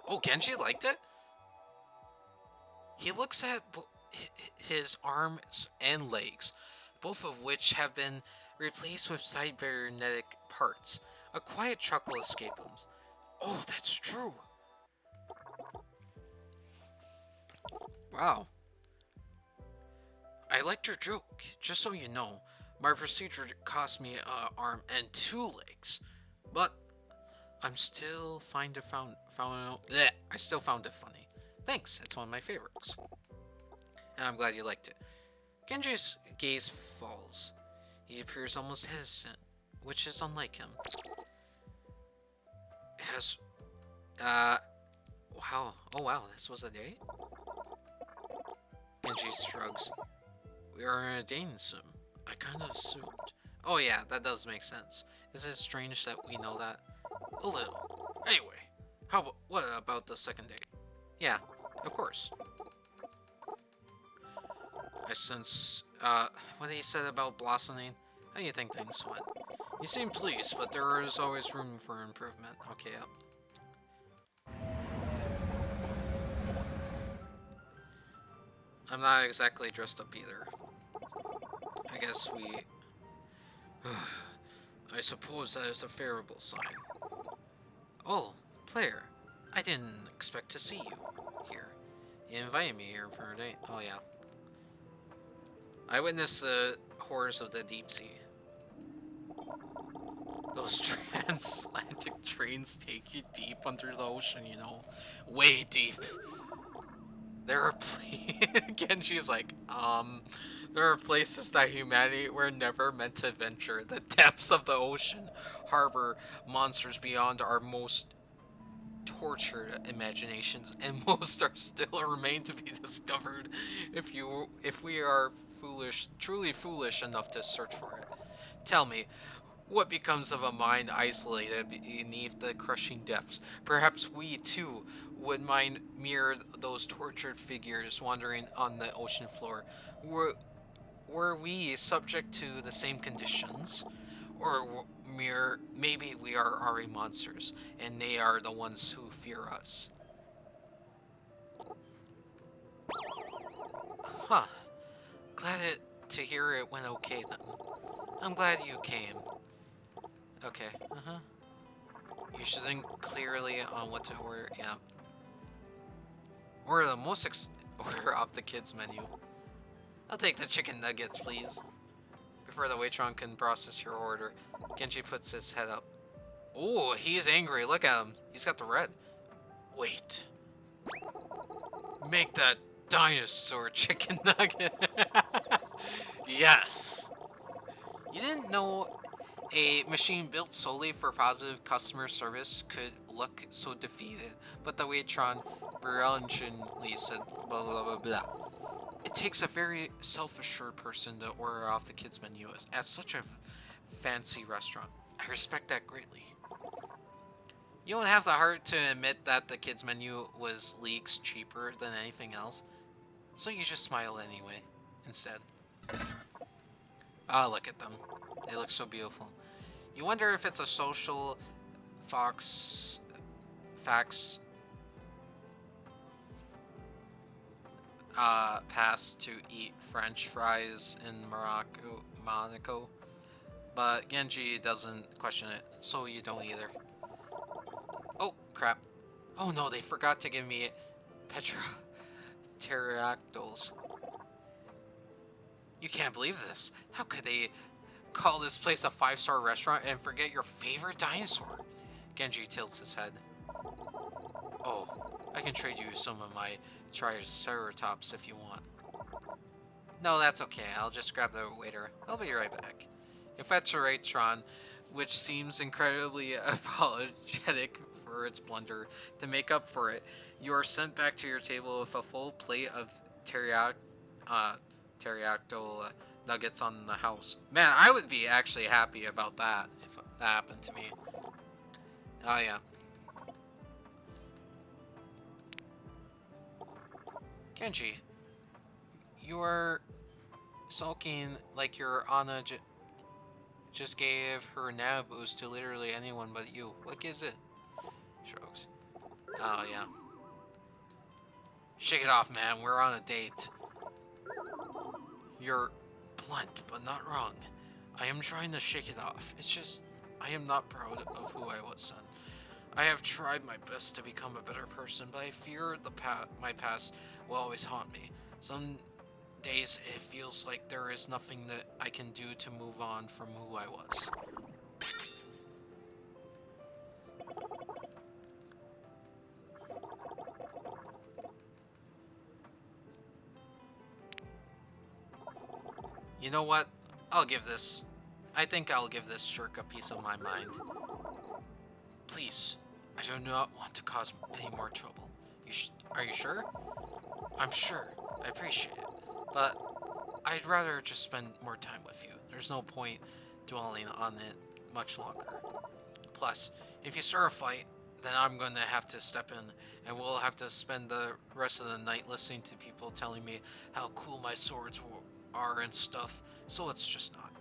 Oh, Genji liked it? He looks at his arms and legs, both of which have been replaced with cybernetic parts. A quiet chuckle escapes him. Oh, that's true. Wow. I liked your joke. Just so you know, my procedure cost me an arm and 2 legs, but I'm still I still found it funny. Thanks, it's one of my favorites. And I'm glad you liked it. Genji's gaze falls. He appears almost hesitant, which is unlike him. Has, wow. Oh wow, this was a date? Genji shrugs. We are in a dating sim. I kind of assumed. Oh yeah, that does make sense. Is it strange that we know that? A little. Anyway, what about the second date? Yeah, of course. I sense, what he said about blossoming. How do you think things went? You seem pleased, but there is always room for improvement. Okay, yep. I'm not exactly dressed up either. I guess we... I suppose that is a favorable sign. Oh, player. I didn't expect to see you here. You invited me here for a date. Oh yeah. I witnessed the horrors of the deep sea. Those transatlantic trains take you deep under the ocean, you know. Way deep. There are Genji's like, there are places that humanity were never meant to venture. The depths of the ocean harbor monsters beyond our most tortured imaginations, and most are still remain to be discovered if we are truly foolish enough to search for it. Tell me, what becomes of a mind isolated beneath the crushing depths? Perhaps we, too, would mind mirror those tortured figures wandering on the ocean floor. Were we subject to the same conditions? Or maybe we are already monsters, and they are the ones who fear us. Huh. To hear it went okay then. I'm glad you came. Okay, You should think clearly on what to order. Yeah. Order the order off the kids menu. I'll take the chicken nuggets, please. Before the waitron can process your order, Genji puts his head up. Oh, he is angry. Look at him. He's got the red. Wait. Make that dinosaur chicken nugget. Yes. You didn't know a machine built solely for positive customer service could look so defeated, but the Waitron brilliantly said blah blah blah blah. It takes a very self-assured person to order off the kids menu at such a fancy restaurant. I respect that greatly. You don't have the heart to admit that the kids menu was leagues cheaper than anything else, so you just smile anyway, instead. Ah, look at them. They look so beautiful. You wonder if it's a social fax pass to eat French fries in Monaco. But Genji doesn't question it, so you don't either. Oh, crap. Oh no, they forgot to give me pterodactyls. You can't believe this. How could they call this place a 5-star restaurant and forget your favorite dinosaur? Genji tilts his head. Oh, I can trade you some of my triceratops if you want. No, that's okay. I'll just grab the waiter. I'll be right back. If that's your Ratron, which seems incredibly apologetic for its blunder, to make up for it, you are sent back to your table with a full plate of pterodactyl nuggets on the house. Man, I would be actually happy about that if that happened to me. Oh yeah. Genji, you are sulking like your Anna just gave her nav boost to literally anyone but you. What gives it? Shrugs. Oh yeah. Shake it off, man. We're on a date. You're blunt, but not wrong. I am trying to shake it off. It's just, I am not proud of who I was then. I have tried my best to become a better person, but I fear my past will always haunt me. Some days it feels like there is nothing that I can do to move on from who I was. You know what? I'll give this I think I'll give this jerk a piece of my mind. Please, I do not want to cause any more trouble. Are you sure? I'm sure. I appreciate it. But I'd rather just spend more time with you. There's no point dwelling on it much longer. Plus, if you start a fight, then I'm going to have to step in, and we'll have to spend the rest of the night listening to people telling me how cool my swords are and stuff, so let's just not.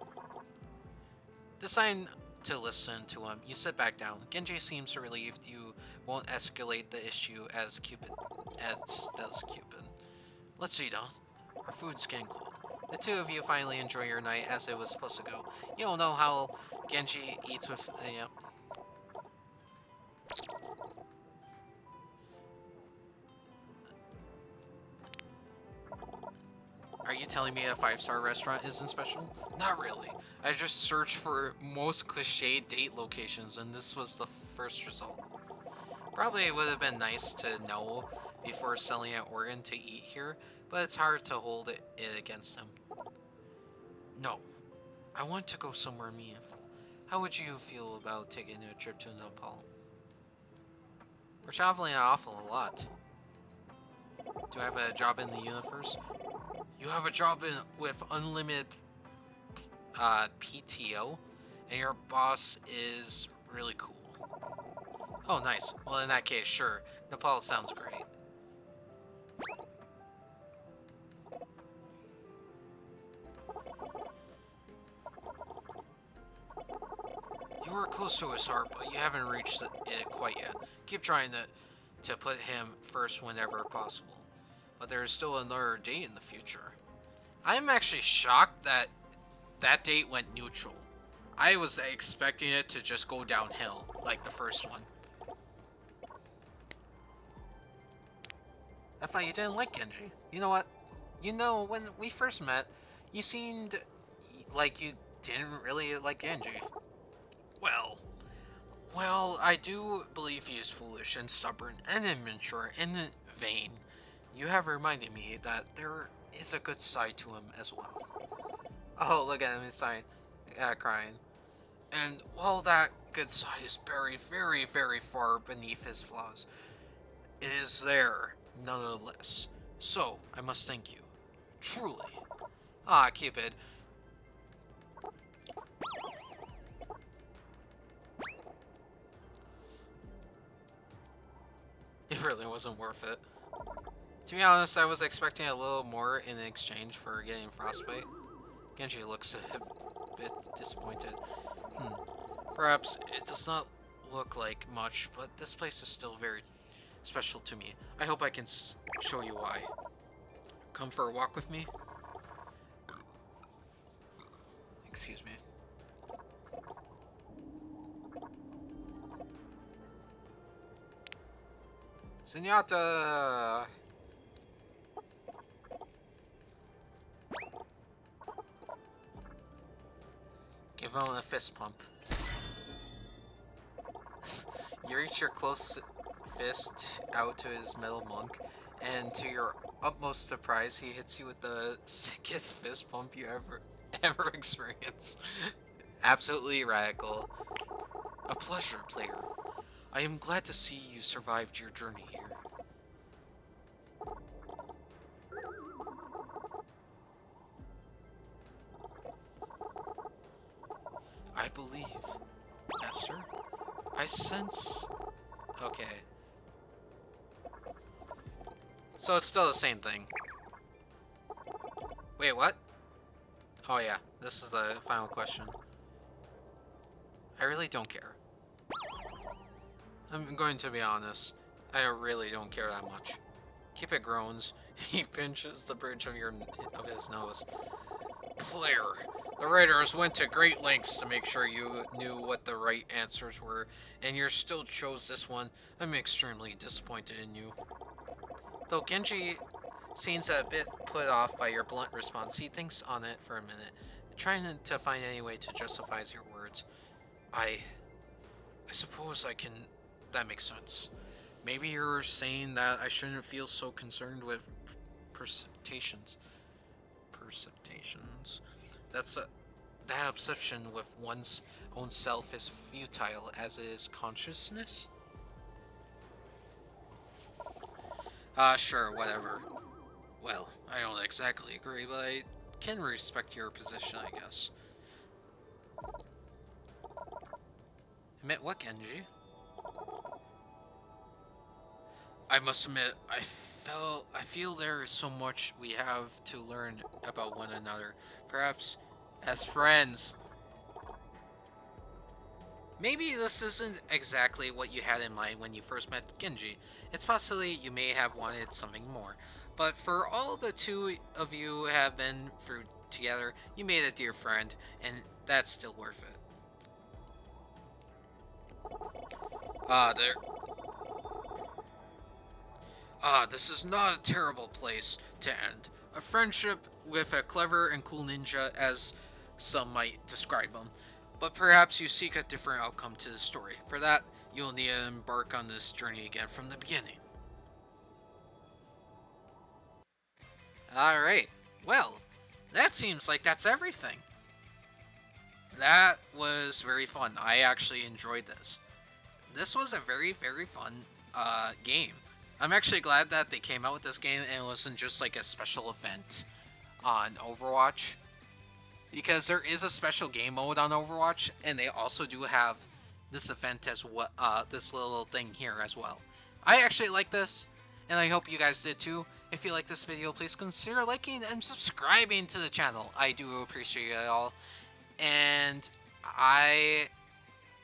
Deciding to listen to him, you sit back down. Genji seems relieved you won't escalate the issue as does Cupid. Let's eat, huh? Our food's getting cold. The two of you finally enjoy your night as it was supposed to go. You don't know how Genji eats with... yeah. Are you telling me a 5-star restaurant isn't special? Not really. I just searched for most cliche date locations and this was the first result. Probably it would have been nice to know before selling an organ to eat here, but it's hard to hold it against him. No. I want to go somewhere meaningful. How would you feel about taking a trip to Nepal? We're traveling an awful lot. Do I have a job in the universe? You have a job with unlimited PTO, and your boss is really cool. Oh, nice. Well, in that case, sure. Nepal sounds great. You were close to his heart, but you haven't reached it quite yet. Keep trying to put him first whenever possible. But there is still another date in the future. I am actually shocked that that date went neutral. I was expecting it to just go downhill, like the first one. I thought you didn't like Genji. You know what? You know, when we first met, you seemed like you didn't really like Genji. Well, I do believe he is foolish and stubborn and immature and vain. You have reminded me that there is a good side to him as well. Oh, look at him, he's crying. And while that good side is very, very, very far beneath his flaws, it is there, nonetheless. So, I must thank you. Truly. Ah, Cupid. It really wasn't worth it. To be honest, I was expecting a little more in exchange for getting frostbite. Genji looks a bit disappointed. Perhaps it does not look like much, but this place is still very special to me. I hope I can show you why. Come for a walk with me? Excuse me. Zenyatta! Give him a fist pump. You reach your close fist out to his metal monk, and to your utmost surprise, he hits you with the sickest fist pump you ever experienced. Absolutely radical. A pleasure, player. I am glad to see you survived your journey here. I believe, Master. I sense... Okay. So it's still the same thing. Wait, what? Oh yeah, this is the final question. I really don't care. I'm going to be honest. I really don't care that much. Cupid groans. He pinches the bridge of his nose. Player, the writers went to great lengths to make sure you knew what the right answers were, and you still chose this one. I'm extremely disappointed in you. Though Genji seems a bit put off by your blunt response, he thinks on it for a minute, trying to find any way to justify your words. I suppose I can... That makes sense. Maybe you're saying that I shouldn't feel so concerned with perceptions. Perceptions. That's that obsession with one's own self is futile as it is consciousness? Sure, whatever. Well, I don't exactly agree, but I can respect your position, I guess. Admit what, Genji? I must admit, I feel there is so much we have to learn about one another. Perhaps as friends. Maybe this isn't exactly what you had in mind when you first met Genji. It's possibly you may have wanted something more. But for all the two of you have been through together, you made a dear friend, and that's still worth it. There. This is not a terrible place to end. A friendship with a clever and cool ninja, as some might describe him. But perhaps you seek a different outcome to the story. For that, you'll need to embark on this journey again from the beginning. Alright, well, that seems like that's everything. That was very fun. I actually enjoyed this. This was a very, very fun game. I'm actually glad that they came out with this game and it wasn't just like a special event on Overwatch. Because there is a special game mode on Overwatch, and they also do have this event as well, this little thing here as well. I actually like this, and I hope you guys did too. If you like this video, please consider liking and subscribing to the channel. I do appreciate it all. And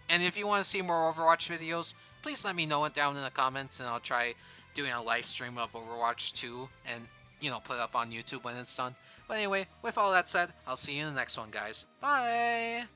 and if you want to see more Overwatch videos, please let me know it down in the comments, and I'll try doing a live stream of Overwatch 2 and, put it up on YouTube when it's done. But anyway, with all that said, I'll see you in the next one, guys. Bye!